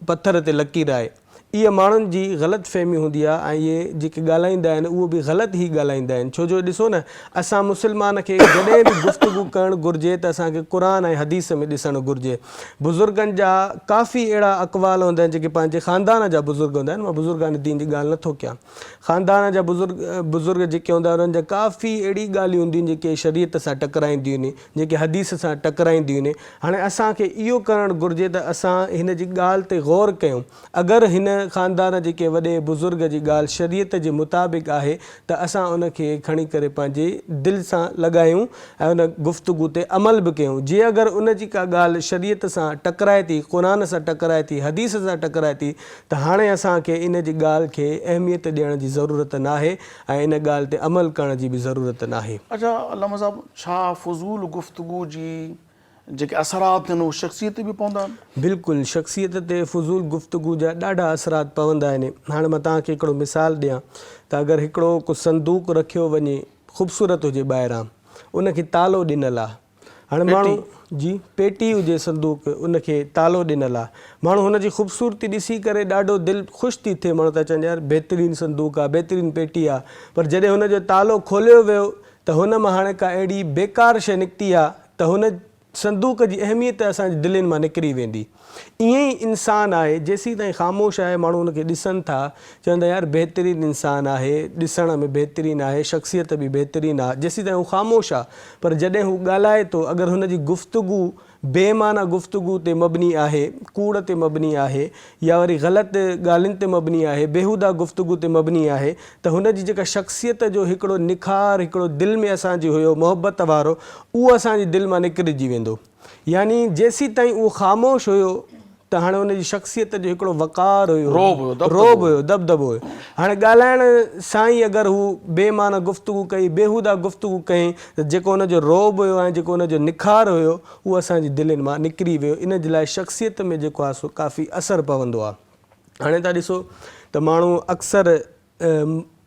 पथर ते लकीर आहे। इहा माण्हुनि जी ग़लति फ़हमी हूंदी आहे ऐं इहे जेके ॻाल्हाईंदा आहिनि उहो बि ग़लति ई ॻाल्हाईंदा आहिनि। छो जो ॾिसो न, असां मुस्लमान खे जॾहिं बि गुफ़्तगू करणु घुरिजे त असांखे क़ुर ऐं हदीस में ॾिसणु घुरिजे। बुज़ुर्गनि जा काफ़ी अहिड़ा अक़वाल हूंदा आहिनि जेके पंहिंजे ख़ानदान जा बुज़ुर्ग हूंदा आहिनि। मां बुज़ुर्गानी दीन जी ॻाल्हि नथो कयां। ख़ानदान जा बुज़ुर्ग जेके हूंदा आहिनि उन्हनि जा काफ़ी अहिड़ी ॻाल्हियूं हूंदियूं आहिनि जेके शरीयत सां टकराईंदियूं आहिनि, जेके हदीस सां टकराईंदियूं आहिनि। हाणे असांखे इहो करणु घुरिजे त असां हिन जी ॻाल्हि ते ग़ौर कयूं। अगरि हिन ख़ानदान जेके वॾे बुज़ुर्ग जी ॻाल्हि शरीयत जे मुताबिक़ आहे त असां उनखे खणी करे पंहिंजे दिलि सां लॻायूं ऐं उन गुफ़्तगू ते अमल बि कयूं। जीअं अगरि उनजी का ॻाल्हि शरीयत सां टकराए थी, क़ुर सां टकराए थी, हदीस सां टकराए थी, त हाणे असांखे इन जी ॻाल्हि खे अहमियत ॾियण जी ज़रूरत नाहे ऐं इन ॻाल्हि ते अमल करण जी बि ज़रूरत नाहे। अच्छा अल्लामा साहब, छा फ़ुज़ूल गुफ़्तगू जी जेके असरात आहिनि उहे शख़्सियत ते बि पवंदा आहिनि? बिल्कुलु, शख़्सियत ते फ़ुज़ूल गुफ़्तगू जा ॾाढा असरात पवंदा आहिनि। हाणे मां तव्हांखे हिकिड़ो मिसाल ॾियां त अगरि हिकिड़ो को संदूक रखियो वञे, ख़ूबसूरत हुजे ॿाहिरां, उनखे तालो ॾिनल आहे, हाणे माण्हू जी पेटी हुजे संदूक, उनखे तालो ॾिनल आहे, माण्हू हुनजी ख़ूबसूरती ॾिसी करे ॾाढो दिलि ख़ुशि थी थिए, माण्हू था चवनि यार बहितरीनु संदूक आहे, बहितरीनु पेटी आहे, पर जॾहिं हुनजो तालो खोलियो वियो त हुन मां हाणे का अहिड़ी बेकार शइ निकिती आहे त हुन संदूक जी अहमियत असांजे दिलनि मां निकिरी वेंदी। ईअं ई इंसानु आहे, जेसीं ताईं ख़ामोश आहे माण्हू हुनखे ॾिसनि था, चवंदा यार बहितरीनु इंसानु आहे, ॾिसण में बहितरीनु आहे, शख़्सियत बि बहितरीनु आहे, जेसीं ताईं हू ख़ामोश आहे। पर जॾहिं हू ॻाल्हाए थो, अगरि हुनजी गुफ़्तगू बेमाना गुफ़्तगू ते मबनी आहे, कूड़ ते मबनी आहे, या वरी ग़लति ॻाल्हियुनि ते मबनी आहे, बेहूदा गुफ़्तगू ते मबनी आहे, त हुनजी जेका शख़्सियत जो हिकिड़ो निखार, हिकिड़ो दिलि में असांजी हुयो मोहबत वारो, उहो असांजी दिलि मां निकिरिजी वेंदो। यानी जेसीं ताईं उहो ख़ामोश हुयो त हाणे हुनजी शख़्सियत जो हिकिड़ो वक़ार हुयो, रोब हुयो, दबदबो हुयो। हाणे ॻाल्हाइण सां ई अगरि हू बेमाना गुफ़्तगू कई, बेहूदा गुफ़्तगू कई, त जेको हुनजो रोब हुयो ऐं जेको हुनजो निखार हुयो उहो असांजी दिलनि मां निकिरी वियो। इन जे लाइ शख़्सियत में जेको आहे सो काफ़ी असरु पवंदो आहे। हाणे तव्हां ॾिसो त माण्हू अक्सर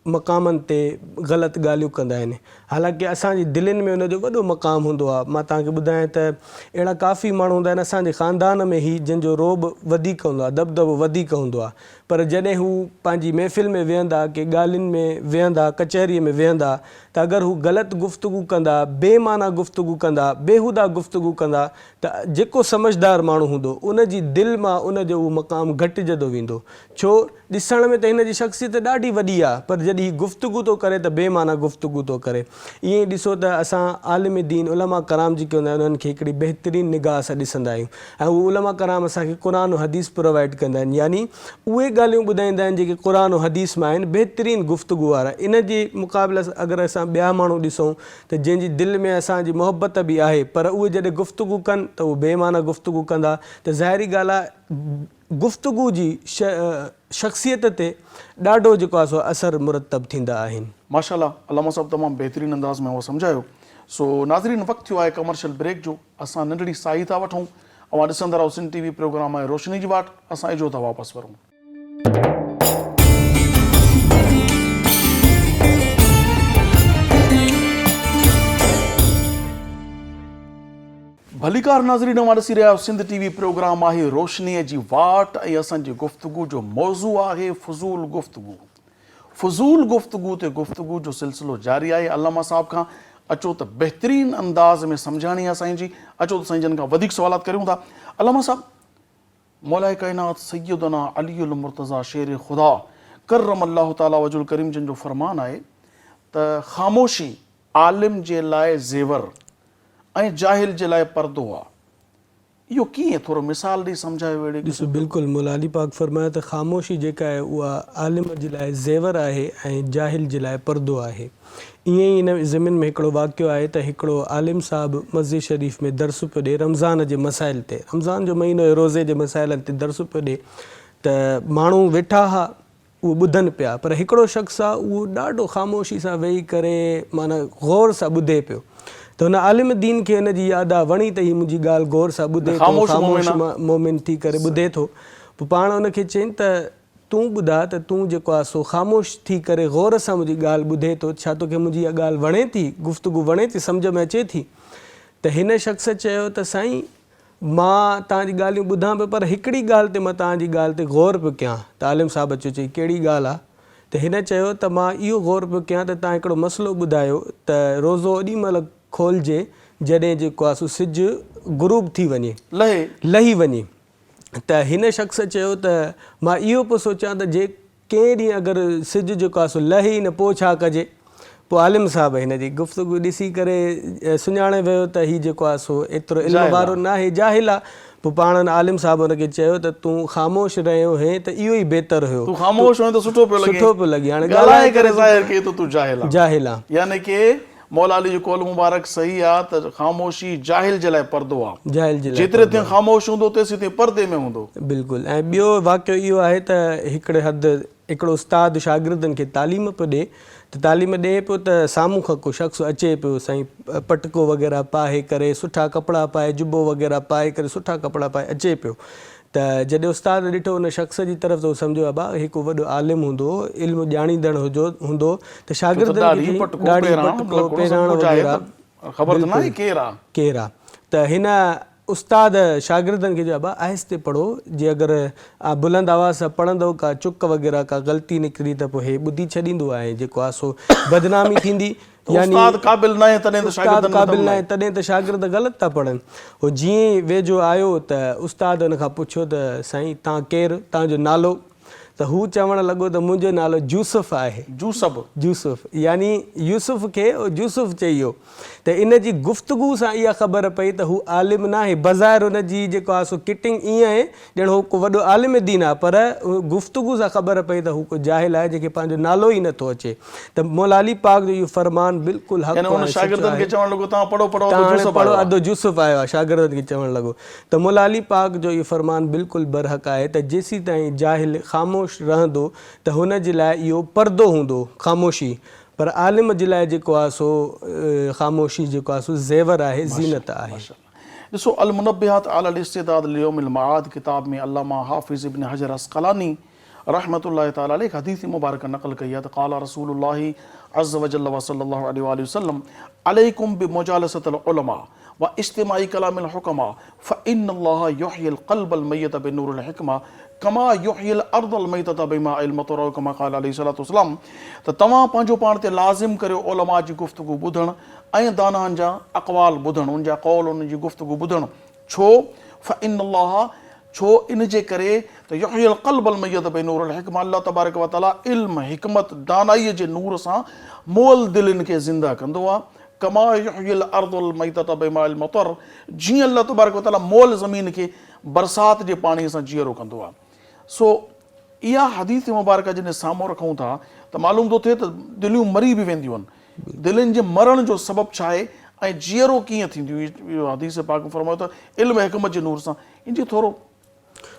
मक़ामनि ते ग़लति ॻाल्हियूं कंदा आहिनि, हालांकि असांजी दिलनि में हुनजो वॾो मक़ाम हूंदो आहे। मां तव्हांखे ॿुधायां त अहिड़ा काफ़ी माण्हू हूंदा आहिनि असांजे ख़ानदान में ई जंहिंजो रोब वधीक हूंदो आहे, दबदबो वधीक हूंदो आहे, पर जॾहिं हू पंहिंजी महफ़िल में वेहंदा, के ॻाल्हियुनि में वेहंदा, कचहरीअ में वेहंदा, त अगरि हू ग़लति गुफ़्तगू कंदा, बेमाना गुफ़्तगू कंदा, बेहूदा गुफ़्तगू कंदा, त जेको समझदार माण्हू हूंदो उनजी दिलि मां उनजो उहो मक़ाम घटिजंदो वेंदो। छो ॾिसण में त हिन जी शख़्सियत ॾाढी वॾी आहे, पर जॾहिं गुफ़्तगू थो करे त बेमाना गुफ़्तगू थो करे। ईअं ई ॾिसो त असां आलिम दीन उलमा कराम जेके हूंदा आहिनि उन्हनि खे हिकिड़ी बहितरीनु निगाह सां ॾिसंदा आहियूं, ऐं उहे उलमा कराम असांखे क़ुर ऐं हदीस प्रोवाइड कंदा आहिनि, यानी उहे ॻाल्हियूं ॿुधाईंदा आहिनि जेके क़ुर ऐं हदीस मां आहिनि, बहितरीनु गुफ़्तगू वारा। इन जे मुक़ाबले अगरि असां ॿिया माण्हू ॾिसूं त जंहिंजी दिलि में असांजी मोहबत बि आहे, पर उहे जॾहिं गुफ़्तगू कनि त उहे बेमाना गुफ़्तगू कंदा, त ज़ाहिरी ॻाल्हि आहे गुफ़्तगू जी शख़्सियत ते ॾाढो जेको आहे सो असरु मुरतब थींदा आहिनि। माशाल्लाह, अल्लामा साहब तमामु बहितरीनु अंदाज़ में उहो सम्झायो। सो नाज़रीन, वक़्तु थियो आहे कमर्शियल ब्रेक जो, असां नंढड़ी साई था वठूं। अवां ॾिसंदा रहो सिंध TV प्रोग्राम आहे रोशनी जी वाट, असां इजो था वापसि वरूं। भलीकार नाज़रीन, अवां ॾिसी रहिया आहियो सिंध TV प्रोग्राम आहे रोशनीअ जी वाट, ऐं असांजी गुफ़्तगू जो मौज़ू आहे फ़ुज़ूल गुफ़्तगू। फ़ुज़ूल गुफ़्तगू ते गुफ़्तगू जो सिलसिलो जारी आहे। अल्लामा साहब खां अचो त बहितरीनु अंदाज़ में सम्झाणी आहे साईं जी। अचो त साईं जन खां वधीक सवालात करियूं था। अल्लामा साहब, मौलाए काइनात सैयदना अलीउल मुर्तज़ा शेर ख़ुदा करम अल्लाह ताला वजुल करीम जन जो फरमान आहे त ख़ामोशी आलिम जे लाइ ज़ेवर ऐं जाहिल जे लाइ पर्दो आहे। इहो कीअं, थोरो मिसाल ॾेई सम्झायो अहिड़े? ॾिसो, बिल्कुलु मुलाली पाक फरमायो त ख़ामोशी जेका आहे उहा आलिम जे लाइ ज़ेवर आहे ऐं जाहिल जे लाइ पर्दो आहे। ईअं ई इन ज़मीन में हिकिड़ो वाक़ियो आहे त हिकिड़ो आलिम साहिबु मस्जिद शरीफ़ में दर्स पियो ॾिए रमज़ान जे मसाइल ते, रमज़ान जो महीनो रोज़े जे मसाइलनि ते दर्स पियो ॾिए, त माण्हू वेठा हुआ, उहे ॿुधनि पिया, पर हिकिड़ो शख़्स आहे उहो ॾाढो ख़ामोशी सां वेही करे माना गौर सां ॿुधे पियो। त हुन आलिम दीन खे हिन जी यादि वणी त हीअ मुंहिंजी ॻाल्हि गौर सां ॿुधे थो, ख़ामोश मोमिन थी करे ॿुधे थो। पोइ पाण हुनखे चयईं त तूं ॿुधा त तूं जेको आहे सो ख़ामोश थी करे गौर सां मुंहिंजी ॻाल्हि ॿुधे थो, छा तोखे मुंहिंजी इहा ॻाल्हि वणे थी, गुफ़्तगू वणे थी, सम्झ में अचे थी? त हिन शख़्स चयो त साईं, मां तव्हांजी ॻाल्हियूं ॿुधां पियो, पर हिकिड़ी ॻाल्हि ते मां तव्हांजी ॻाल्हि ते गौर पियो कयां। त आलिम साहिबु अचो चई, कहिड़ी ॻाल्हि आहे? त हिन चयो त मां इहो गौर पियो कयां त तव्हां हिकिड़ो मसइलो ॿुधायो त रोज़ो ओॾी महिल खोलिजे जॾहिं जेको आहे सो सिजु गुरूब थी वञे, लही वञे। त हिन शख़्स चयो त मां इहो पियो सोचां त जे कंहिं ॾींहुं अगरि सिजु जेको आहे सो लही न, पोइ छा कजे? पोइ आलिम साहिबु हिन जी गुफ़्तगू ॾिसी करे सुञाणे वियो त हीउ जेको आहे सो एतिरो इल्म वारो न आहे, जाहिल आहे। पोइ पाण आलिम साहिब हुनखे चयो त तूं ख़ामोश रहियो हे त इहो ई बहितर हुयो, तूं ख़ामोश हुए त सुठो पियो लॻे, हाणे ॻाल्हाए करे ज़ाहिर कई त तूं जाहिल आहे। जाहिल आहे, यानी कि मौला अली जो कौल मुबारक सही आहे त ख़ामोशी जाहिल जे लाइ पर्दो आहे, जाहिल जे लाइ जेतिरे तीअं ख़ामोश हूंदो तेसि तीअं पर्दे में हूंदो। बिल्कुलु। ऐं ॿियो वाक़ियो इहो आहे त हिकिड़े हदि हिकिड़ो उस्तादु शागिर्दनि खे तालीम पियो ॾिए, त तालीम ॾिए पियो त साम्हूं खां को शख़्स अचे पियो, साईं पटको वग़ैरह पाए करे, सुठा कपिड़ा पाए, जुबो वग़ैरह पाए करे, सुठा कपिड़ा पाए अचे पियो। त जॾहिं उस्ताद ॾिठो उन शख़्स जी तरफ़ त सम्झो बाबा हिकु वॾो आलिम हूंदो, इल्मु ॼाणींदड़ हूंदो त शागिर्दनि खे पटको पहिराण वग़ैरह ख़बर न आहे केरु आहे। त हिन उस्ताद शागिर्दनि खे चयो बाबा आहिस्ते पढ़ो, जे अगरि बुलंद आवाज़ सां पढ़ंदो का चुक वग़ैरह का ग़लती निकिरी त पोइ हे ॿुधी छॾींदो आहे, जेको आहे सो बदनामी थींदी, यानी उस्ताद क़ाबिल न आहे तॾहिं त शागिर्द ग़लति था पढ़नि। उहो जीअं वेझो आयो त उस्ताद हुन खां पुछियो त साईं तव्हां केरु, तव्हांजो नालो? त हू चवणु लॻो त मुंहिंजो नालो यूसुफ आहे। यूसुफ यानी यूसुफ खे यूसुफ चइयो। त इन जी गुफ़्तगू सां इहा ख़बर पई त हू आलिम न आहे, बज़ाहिर हुन जी जेको आहे सो किटिंग ईअं आहे ॼण हू को वॾो आलिम दीन आहे, पर गुफ़्तगू सां ख़बर पई त हू को जाहिल आहे जंहिंखे पंहिंजो नालो ई नथो अचे। त मौला अली पाक जो इहो फरमान बिल्कुलु हक़ आहे, शागिर्दनि खे चवणु लॻो तव्हां पढ़ो अधु यूसुफ आयो आहे, शागिर्दनि खे चवणु लॻो। त मौला अली पाक जो इहो फरमान बिल्कुलु बरहक़ आहे त जेसीं ताईं जाहिल ख़ामोश रहंदो त हुन जे लाइ इहो पर्दो हूंदो, ख़ामोशी, पर आलिम जे लाइ जेको आहे सो ख़ामोशी जेको आहे सो ज़ेवर आहे, ज़ीनत आहे। ॾिसो अल मुनब्बिहात अलल इस्तिदाद लियौमिल मआद किताब में अल्लामा हाफ़िज़ इब्न हजर अस्क़लानी रहमतुल्लाहि तआला अलैह हदीस मुबारक नक़ल कई आहे त क़ाला रसूलुल्लाहि अज़्ज़ व जल्ल व सल्लल्लाहु अलैहि वसल्लम अलैकुम बिमुजालसतिल उलमा व इज्तिमाई कलामिल हुकमा फ़इन्नल्लाह युहयिल क़ल्बल मय्यत बिनूरिल हिकमा कमा युहयिल अर्दल मय्यत बिमाइल मतर कमा क़ाल अलैहिस्सलातु वस्सलाम। त तव्हां पंहिंजो पाण ते लाज़िम करियो उलमा जी गुफ़्तगू ॿुधणु ऐं दानहनि जा अक़वाल ॿुधणु, उन जा क़ौल उन जी गुफ़्तगू ॿुधणु। छो फ़इन्नल्लाह, छो इन जे करे त युहयिल क़ल्बल मय्यत बिनूरिल हिकमा, अल्लाह तबारक व तआला इल्म हिकमत दानाईअ जे नूर सां मोल दिलनि खे ज़िंदा कंदो आहे। कमा युहयिल अर्दल मय्यत बिमाइल मतर, जीअं अल्लाह तबारक व तआला मोल ज़मीन खे बरसात जे पाणीअ सां जीअरो कंदो आहे। सो इहा हदीस मुबारक जॾहिं साम्हूं रखूं था त मालूम थो थिए त दिलियूं मरी बि वेंदियूं आहिनि, दिलनि जे मरण जो सबबु छा आहे ऐं जीअरो कीअं थींदियूं। इहो हदीस पाक फरमायो त इल्म हिकमत जे नूर सां इन जी थोरो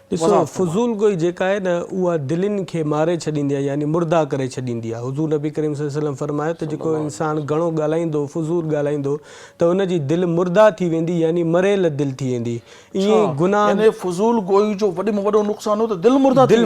ॾिसो फज़ूल गोई जेका आहे न उहा दिलनि खे मारे छॾींदी आहे, यानी मुर्दा करे छॾींदी आहे। हुज़ूर नबी करीम सल्लल्लाहु अलैहि वसल्लम फरमायो त जेको इंसानु घणो ॻाल्हाईंदो, फज़ूल ॻाल्हाईंदो त उनजी दिलि मुर्दा थी वेंदी, यानी मरियल दिलि थी वेंदी। ईअं गुनाह, फज़ूल गोई जो वॾे में वॾो नुक़सानु हो त दिलि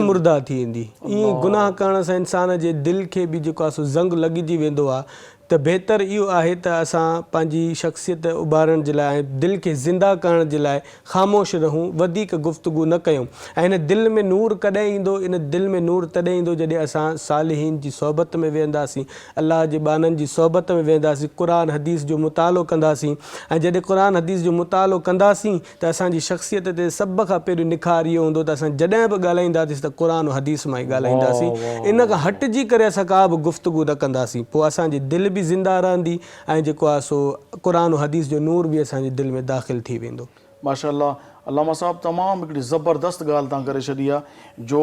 मुर्दा थी वेंदी। ईअं गुनाह करण सां इंसान जे दिलि खे बि जेको आहे सो ज़ंग लॻिजी वेंदो आहे। त बहितर इहो आहे त असां पंहिंजी शख़्सियत उभारण जे लाइ, दिलि खे ज़िंदा करण जे लाइ ख़ामोश रहूं, वधीक गुफ़्तगू न कयूं। ऐं हिन दिलि में नूर कॾहिं ईंदो, इन दिलि में नूर तॾहिं ईंदो जॾहिं असां सालिहीन जी सोबत में वेहंदासीं, अलाह जे बाननि जी सोबत में वेहंदासीं, क़ुरान हदीस जो मुतालो कंदासीं। ऐं जॾहिं क़ुरान हदीस जो मुतालो कंदासीं त असांजी शख़्सियत ते सभ खां पहिरियों निखार इहो हूंदो त असां जॾहिं बि ॻाल्हाईंदासीं त क़ुरान हदीस मां ई ॻाल्हाईंदासीं। इन खां हटिजी करे असां का बि गुफ़्तगू न कंदासीं, पोइ असांजी दिलि बि ज़िंदा रहंदी ऐं जेको आहे सो क़ुरान हदीस जो नूर बि असांजे दिलि में दाख़िल थी वेंदो। माशाअल्लाह, अल्लामा साहब तमामु हिकिड़ी ज़बरदस्त ॻाल्हि तव्हां करे छॾी आहे जो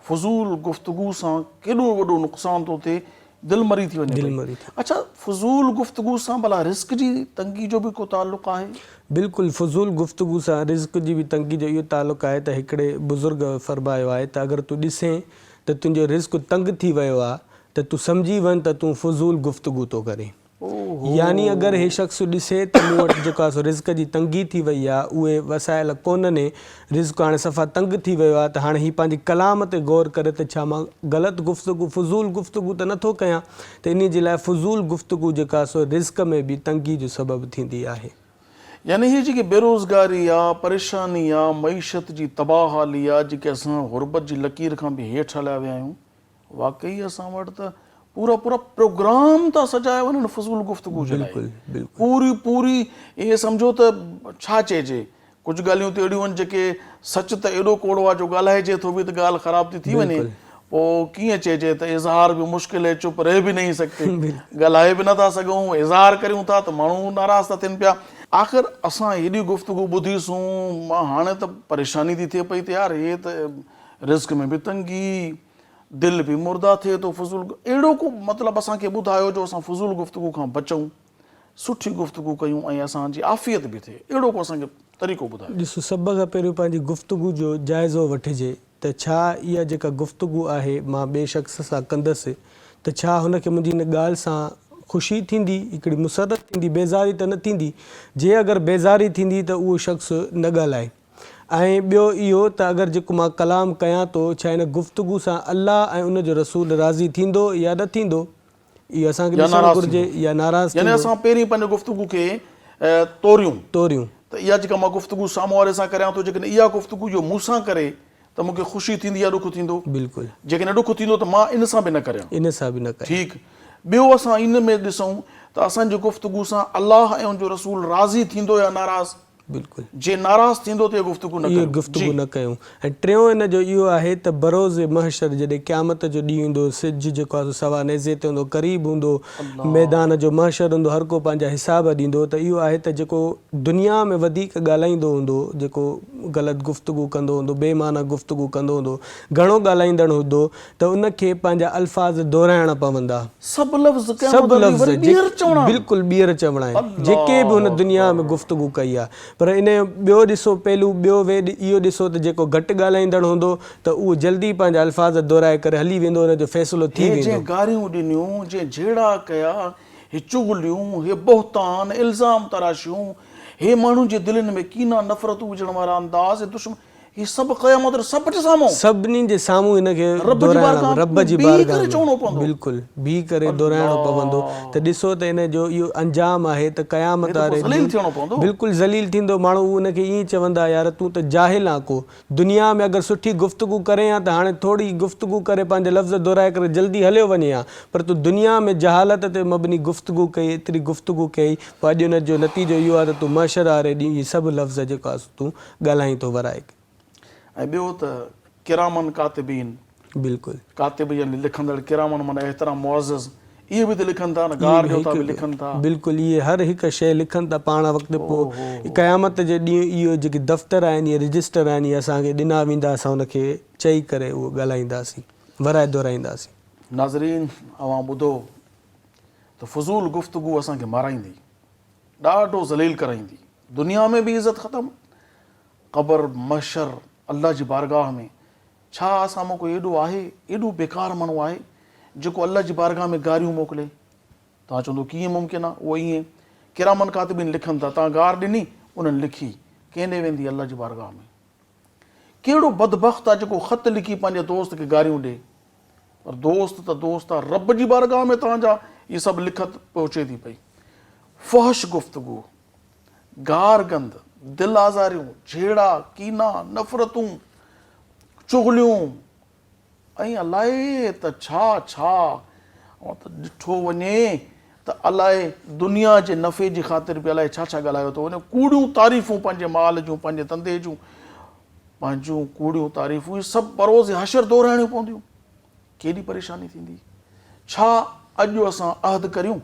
फज़ूल गुफ़्तगू सां केॾो वॾो नुक़सानु थो थिए, दिलि मरी थी वञे। अच्छा, फज़ूल गुफ़्तगू सां भला रिस्क जी तंगी जो बि को ताल्लुक़ आहे? बिल्कुलु, फज़ूल गुफ़्तगू सां रिस्क जी बि तंगी जो इहो ताल्लुक़ आहे त हिकिड़े बुज़ुर्ग फरमायो आहे त अगरि तूं ॾिसें त तुंहिंजो रिस्क तंग थी वियो आहे त तूं सम्झी वञ त तूं फज़ूल गुफ़्तगू थो करे। यानी अगरि हे शख़्स ॾिसे त मूं वटि जेको आहे सो रिस्क जी तंगी थी वई आहे, उहे वसाइल कोन्हनि, रिस्क हाणे सफ़ा तंग थी वियो आहे, त हाणे हीअ पंहिंजी कलाम ते गौर करे त छा मां ग़लति गुफ़्तगू, फज़ूल गुफ़्तगू त नथो कयां। त इन जे लाइ फज़ूल गुफ़्तगू जेका सो रिस्क में बि तंगी जो सबबु थींदी आहे। यानी हीअ जेकी बेरोज़गारी आहे, परेशानी आहे, मईशत जी तबाहाली आहे, जेके असां गुरबत जी लकीर खां बि हेठि हलिया विया आहियूं, वाक़ई असां वटि त पूरा प्रोग्राम था सजाया वञनि फज़ूल गुफ़्तगू जे लाइ। पूरी ईअं सम्झो त छा चइजे, कुझु ॻाल्हियूं त अहिड़ियूं आहिनि जेके सच त एॾो कोड़ो आहे जो ॻाल्हाइजे थो बि त ॻाल्हि ख़राब थी वञे। पोइ कीअं चइजे त इज़हार बि मुश्किल है, चुप रह बि नहीं सकते, ॻाल्हाए बि नथा सघूं, इज़हार करियूं था त माण्हू नाराज़ था थियनि पिया। आख़िर असां हेॾी गुफ़्तगू ॿुधीसूं, मां हाणे त परेशानी थी थिए पई त यार हे त रिस्क में बि तंगी, दिलि बि मुर्दा थिए थो फज़ूल। अहिड़ो को मतिलबु असांखे ॿुधायो जो असां फज़ूल गुफ़्तगू खां बचूं, सुठी गुफ़्तगू कयूं ऐं असांजी आफ़ियत बि थिए, अहिड़ो को असांखे तरीक़ो ॿुधायो। ॾिसो, सभ खां पहिरियों पंहिंजी गुफ़्तगू जो जाइज़ो वठिजे त छा इहा जेका गुफ़्तगू आहे मां ॿिए शख़्स सां कंदसि त छा हुनखे मुंहिंजी हिन ॻाल्हि सां ख़ुशी थींदी, हिकिड़ी मुसरत थींदी, बेज़ारी त न थींदी। जे अगरि बेज़ारी थींदी त उहो शख़्स न ॻाल्हाए। ऐं ॿियो इहो त अगरि जेको मां कलाम कयां थो, छा हिन गुफ़्तगू सां अलाह ऐं उन जो रसूल राज़ी थींदो या न थींदो, इहो असांखे ॾिसणु घुरिजे, या नाराज़ यानी असां पहिरीं पंहिंजे गुफ़्तगू खे तोरियूं त इहा जेका मां गुफ़्तगू साम्हूं वारे सां करियां थो, जेकॾहिं इहा गुफ़्तगू जो मूंसां करे त मूंखे ख़ुशी थींदी या ॾुख थींदो। बिल्कुलु। जेकॾहिं ॾुख थींदो त मां इन सां बि न करियां, इन सां बि न करियां। ठीकु। ॿियो असां इन में ॾिसूं त असांजी गुफ़्तगू सां अलाह ऐं उनजो रसूल राज़ी थींदो या नाराज़। बिल्कुलु। जे नाराज़ थींदो त इहा गुफ़्तगू न इहो कयूं। गुफ़्तगू न कयूं। ऐं टियों इन जो इहो आहे त बरोज़ महशर जॾहिं क़यामत जो ॾींहुं ईंदो, सिज जेको आहे सवा नेज़े ते हूंदो, क़रीब हूंदो, मैदान जो महशर हूंदो, हर को पंहिंजा हिसाब ॾींदो, त इहो आहे त जेको दुनिया में वधीक ॻाल्हाईंदो हूंदो, जेको ग़लति गुफ़्तगू कंदो हूंदो, बेमाना गुफ़्तगू कंदो हूंदो, घणो ॻाल्हाईंदड़ हूंदो, त उनखे पंहिंजा अल्फाज़ दोहराइणा पवंदा। सभु लफ़्ज़ बिल्कुलु ॿीहर चवणा आहिनि, जेके बि हुन दुनिया में गुफ़्तगू कई आहे। पर इन जो ॿियो ॾिसो पहलू, ॿियो इहो ॾिसो त जेको घटि ॻाल्हाईंदड़ हूंदो त उहो जल्दी पंहिंजा अल्फाज़ दोहराए करे हली वेंदो, हुनजो फ़ैसिलो थी वेंदो। जंहिं गारियूं ॾिनियूं, जंहिं झेड़ा कया, हे चुगलियूं, हे बोहतान, इल्ज़ाम तराशियूं, हे माण्हुनि जे दिलनि में कीना नफ़रतूं विझण वारा अंदाज़, दुश्मन, ही सभु क़यामत सभ जे साम्हूं, सभिनी जे साम्हूं हिनखे दोहराइणो, रब जी बारगाह में बिल्कुलु बीह करे दोहराइणो पवंदो। त ॾिसो त इन जो इहो अंजाम आहे त क़यामत वारे ॾींहुं बिल्कुलु ज़लील थींदो। माण्हू उनखे ईअं चवंदा, यार तूं त जाहिल आहे को, दुनिया में अगरि सुठी गुफ़्तगू करे हा त हाणे थोरी गुफ़्तगू करे पंहिंजा लफ़्ज़ दोहराए करे जल्दी हलियो वञे हा, पर तूं दुनिया में जहालत ते मबनी गुफ़्तगू कई, एतिरी गुफ़्तगू कई, पोइ अॼु उनजो नतीजो इहो आहे त तूं महशर वारे ॾींहुं इहे सभु लफ़्ज़ जेको आहे तूं ॻाल्हाई थो वराए। ऐं ॿियो त किरामन कातिबीन, बिल्कुलु कातिब यानी लिखंदड़, किरामन माना एतिराम मुअज़्ज़ज़, इहे बि त लिखनि था न, गार ॾियोता बि लिखनि था। बिल्कुलु, इहे हर हिकु शइ लिखनि था पाण वक़्तु। पोइ क़यामत जे ॾींहुं इहो जेके दफ़्तर आहिनि, इहे रजिस्टर आहिनि, इहे असांखे ॾिना वेंदा, असां हुनखे चई करे उहो ॻाल्हाईंदासीं, वराए दोहराईंदासीं। नाज़रीन, अवां ॿुधो त फज़ूल गुफ़्तगू असांखे माराईंदी, ॾाढो ज़लील कराईंदी, दुनिया में बि इज़त ख़तमु, क़बर महशर अल्लाह जी बारगाह में। छा असां में कोई एॾो आहे, एॾो बेकार माण्हू आहे जेको अल्लाह जी बारगाह में गारियूं मोकिले? तव्हां चवंदो कीअं मुमकिन आहे? उहो ईअं, किरामन कातिबीन लिखनि था, तव्हां गार ॾिनी, उन्हनि लिखी, कंहिं ॾे वेंदी अल्लाह जी बारगाह में। कहिड़ो बदबख़्त आहे जेको ख़त लिखी पंहिंजे दोस्त खे गारियूं ॾे, पर दोस्त त दोस्त आहे, रब जी बारगाह में तव्हांजा इहे सभु लिखत पहुचे थी पई। फ़हश गुफ़्तगू, गार गंद, दिलि आज़ारियूं, झेड़ा, कीना, नफ़रतूं, चुगलियूं, ऐं अलाए त छा छा। ऐं त ॾिठो वञे त अलाए दुनिया जे नफ़े जी ख़ातिर बि अलाए छा छा ॻाल्हायो थो वञे। कूड़ियूं तारीफ़ूं पंहिंजे माल जूं, पंहिंजे धंधे जूं, पंहिंजूं कूड़ियूं तारीफ़ूं, इहे सभु बरोज़ हशर दोहराइणियूं पवंदियूं। केॾी परेशानी थींदी। छा अॼु असां अहद करियूं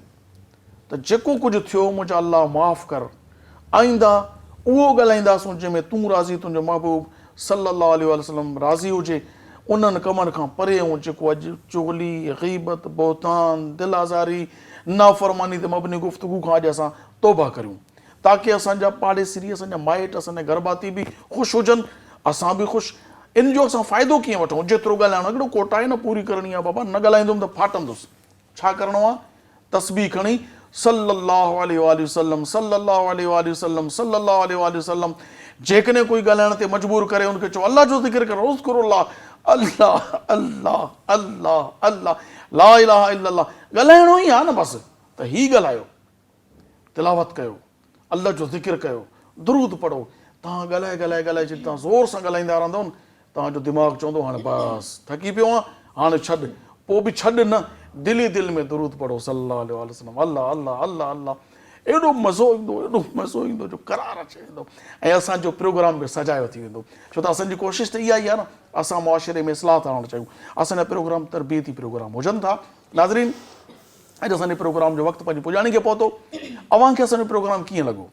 त जेको कुझु थियो मुंहिंजा अल्लाह माफ़ कर, आईंदा उहो ॻाल्हाईंदासीं जंहिंमें तूं राज़ी, तुंहिंजो महबूब सल्लल्लाहु अलैहि वसल्लम राज़ी हुजे, उन्हनि कमनि खां परे हूं जेको अॼु चुगली, ग़ीबत, बोहतान, दिलि आज़ारी, नाफ़रमानी ते मबनी गुफ़्तगू खां अॼु असां तौबा करियूं, ताकी असांजा पाड़ेसिरी, असांजा माइट, असांजा घरभाती बि ख़ुशि हुजनि, असां बि ख़ुशि। इन जो असां फ़ाइदो कीअं वठूं? जेतिरो ॻाल्हाइणो, हिकिड़ो कोटाई न पूरी करणी आहे बाबा, न ॻाल्हाईंदुमि त फाटंदुसि। छा करिणो आहे? तस्बीह खणी सल्लल्लाहु अलैहि वसल्लम, सल्लल्लाहु अलैहि वसल्लम, सल्लल्लाहु अलैहि वसल्लम। जेकॾहिं कोई ॻाल्हाइण ते मजबूर करे, उनखे चओ अल्लाह जो ज़िक्र करो, उज़्कुरुल्लाह, अल्लाह अल्लाह अल्लाह अल्लाह, ला इलाहा इल्लल्लाह। ॻाल्हाइणो ई आहे न बसि, त ही ॻाल्हायो, तिलावत कयो, अल्लाह जो ज़िक्र कयो, दुरूद पढ़ो। तव्हां ॻाल्हाए ॻाल्हाए ॻाल्हाए जॾहिं तव्हां ज़ोर सां ॻाल्हाईंदा रहंदव न, तव्हांजो दिमाग़ चवंदो हाणे बसि थकी पियो आहे, हाणे छॾ। पोइ बि छॾ न, दिलि दिलि में दुरूद पढ़ो सल्लल्लाहु अलैहि वसल्लम, अल्लाह अल्लाह अल्लाह अल्लाह। एॾो मज़ो ईंदो, एॾो मज़ो ईंदो जो करार अची वेंदो, ऐं असांजो प्रोग्राम बि सजायो थी वेंदो। छो त असांजी कोशिशि त इहा ई आहे न, असां मुआशिरे में इस्लाह था आणणु चाहियूं। असांजा प्रोग्राम तरबियती प्रोग्राम हुजनि था। नाज़रीन, अॼु असांजे प्रोग्राम जो वक़्तु पंहिंजी पुॼाणी खे पहुतो। अव्हांखे असांजो प्रोग्राम कीअं लॻो?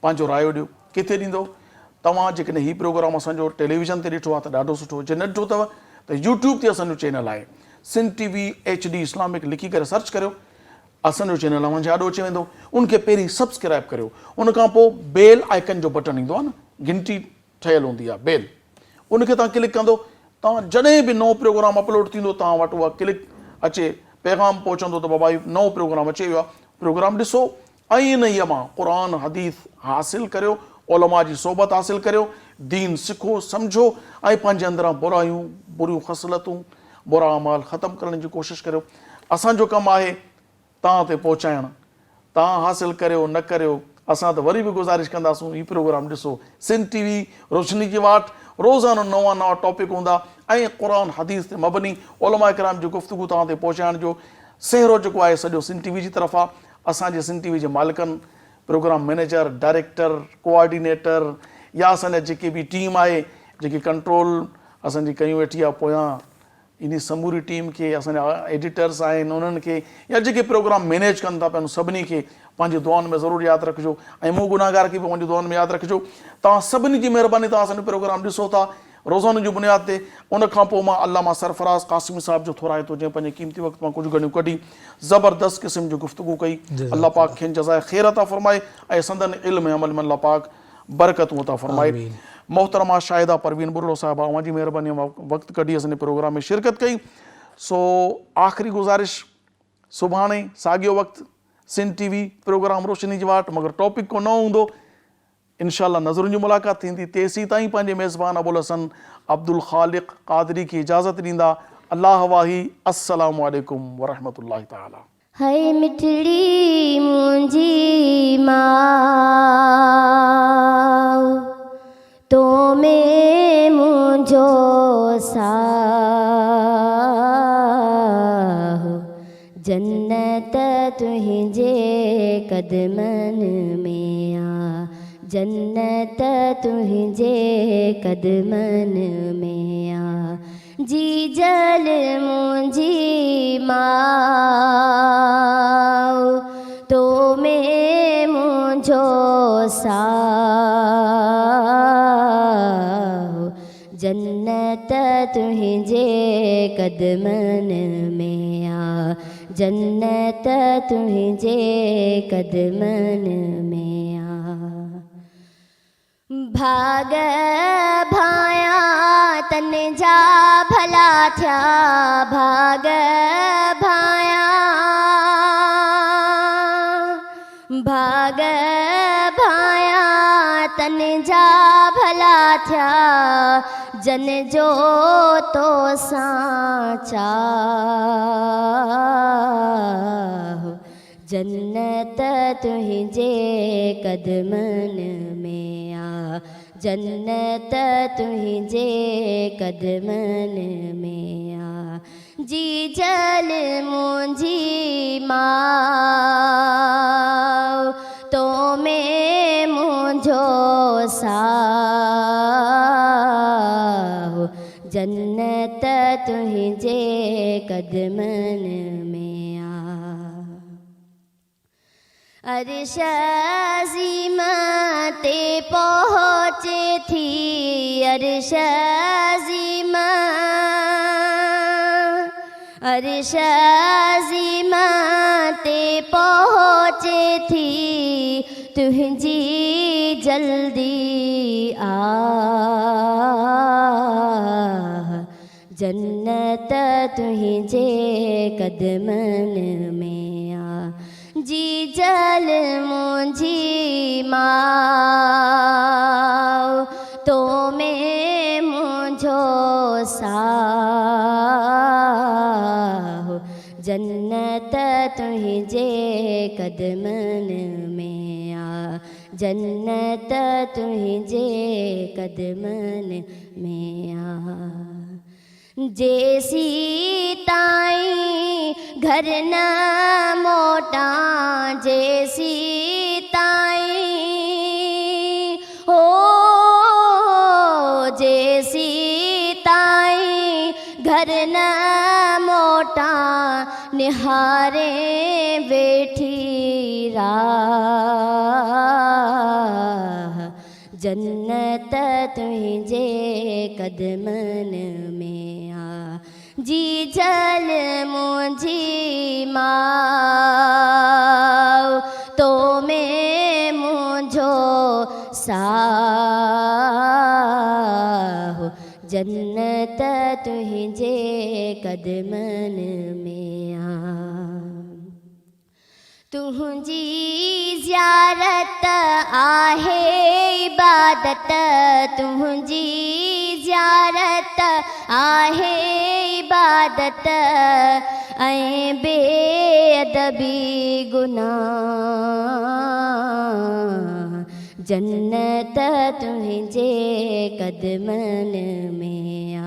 पंहिंजो रायो ॾियो। किथे ॾींदो? तव्हां जेकॾहिं हीउ प्रोग्राम असांजो टेलीविज़न ते ॾिठो आहे त ॾाढो सुठो, जे न ॾिठो अथव त यूट्यूब ते असांजो चैनल आहे सिंध TV HD इस्लामिक लिखी करे सर्च करियो, असांजो चैनल आहे जाॾो अची वेंदो। उनखे पहिरीं सब्सक्राइब करियो, उन खां पोइ बेल आइकन जो बटन ईंदो आहे न, घंटी ठहियलु हूंदी आहे बेल, उनखे तव्हां क्लिक कंदो, तव्हां जॾहिं बि नओं प्रोग्राम अपलोड थींदो तव्हां वटि उहा क्लिक अचे, पैगाम पहुचंदो त बाबा नओं प्रोग्राम अची वियो आहे, प्रोग्राम ॾिसो ऐं इन ई मां क़ुर हदीस हासिलु करियो, उलमा जी सोबत हासिलु करियो, दीन सिखो सम्झो ऐं पंहिंजे अंदरां बुरायूं बुरियूं ख़सलतूं बुरा अमाल ख़तमु करण जी कोशिशि करियो। असांजो कमु आहे तव्हां ते पहुचाइणु, तव्हां हासिलु करियो न करियो, असां त वरी बि गुज़ारिश कंदासूं हीउ प्रोग्राम ॾिसो सिंध TV रोशनी जी वाट, रोज़ाना नवां नवां टॉपिक हूंदा ऐं क़ुर हदीस ते मबनी उलमा इकराम जी गुफ़्तगू तव्हां ते पहुचाइण जो सहरो जेको आहे सॼो सिंध TV जी तरफ़ आहे। असांजे सिंध TV जे मालिकनि, प्रोग्राम मैनेजर, डायरेक्टर, कोऑर्डिनेटर या असांजा जेके बि टीम आहे, जेकी कंट्रोल असांजी कयूं वेठी आहे पोयां, इन समूरी टीम खे, असांजा एडिटर्स आहिनि उन्हनि खे, या जेके प्रोग्राम मैनेज कनि था पिया सभिनी खे पंहिंजे दुआनि में ज़रूरु यादि रखिजो ऐं मूं गुनाहगार खे बि पंहिंजी दुआनि में यादि रखिजो। तव्हां सभिनी जी महिरबानी, तव्हां असांजो प्रोग्राम ॾिसो था रोज़ाने जी बुनियाद ते। उन खां पोइ मां अल्लामा सरफराज़ क़ासिमी साहिब जो थोरा हितो जंहिं पंहिंजे क़ीमती वक़्त मां कुझु घणियूं कढी ज़बरदस्त क़िस्म जी गुफ़्तगू कई, अल्लाह पाक खेनि जज़ाए ख़ैर अता फ़रमाए ऐं संदन इल्म ऐं अमल में अल्लाह पाक बरकतूं अता फ़रमाए। मोहतरमा शाहिदा परवीन बुर्लो साहिबा उहा जी महिरबानी वक़्तु कढी असांजे प्रोग्राम में शिरकत कई। सो आख़िरी गुज़ारिश, सुभाणे साॻियो वक़्तु सिंध TV प्रोग्राम रोशनी जी वाट, मगर टॉपिक को न हूंदो, इंशाअल्लाह नज़रुनि जी मुलाक़ात थींदी। तेसीं ताईं पंहिंजे मेज़बान अबुल हसन अब्दुल ख़ालिक़ क़ादरी खे इजाज़त ॾींदा। अल्लाह वाही, अस्सलामु अलैकुम वरहमतुल्लाहि ताला। है मिठड़ी मुंहिंजी माउ, तो में मुंहिंजो साह, जन्नत तुंहिंजे कदमनि में आ, जन्नत तुंहिंजे कदमनि में आ, जी जल मुंहिंजी माउ, तो में मुंहिंजो साह, जन्नत तुंहिंजे कदमनि में आ, जन्नत तुंहिंजे कदमनि में आ। भाग भाया तन जा भला थिया, भाग भाया, भाग भाया तन जा भला थिया, जन जो तो सांचा, जन्नत तुंहिंजे कदमनि में आ, जन्नत तुंहिंजे कदमनि में आ, जी जल मुंहिंजी माउ, तो में मुंहिंजो साह, जन्नत तुंहिंजे कदमनि में आ। अर्श अज़ीम ते पहुचे थी, अर्श अज़ीम, अर्श अज़ीम ते पहुचे थी, तुंहिंजी जल्दी आ, जन्नत तुंहिंजे कदमनि में आ, जी जल मुंहिंजी माउ, तो में मुंहिंजो साह, जन्नत तुंहिंजे कदमनि में आ, जन्नत तुंहिंजे कदमनि में आ। जेसी ताईं घर न मोटा, जेसी ताईं हो, जेसी ताईं घर न मोटा, निहारे बैठी राह, जन्नत तुंहिंजे कदमनि में आ जी जल मुंहिंजी माउ तो में मुंहिंजो साहो जन्नत तुंहिंजे कदमनि में आ तुंहिंजी ज़ियारत आहे इबादत तुंहिंजी ज़ियारत आहे इबादत ऐं बेअदबी गुनाह जन्नत तुंहिंजे कदमनि में आ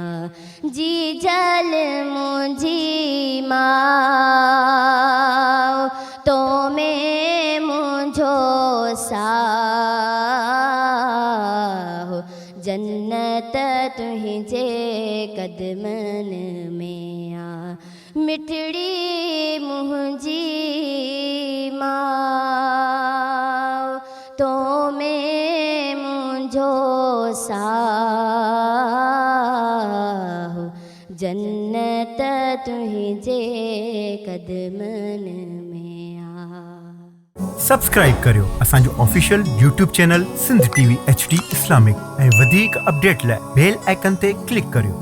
जी जल मुंहिंजी माउ तो में मुंहिंजो साहो जन्नत तुंहिंजे कदमनि में आ मिठड़ी मुंहिंजी माउ तो में मुंहिंजो साहो जन्नत तुंहिंजे कदमनि में आ सब्सक्राइब करियो असांजो official YouTube channel Sindh TV HD Islamic ऐं वधीक अपडेट लाइ बेल आइकन ते क्लिक करियो।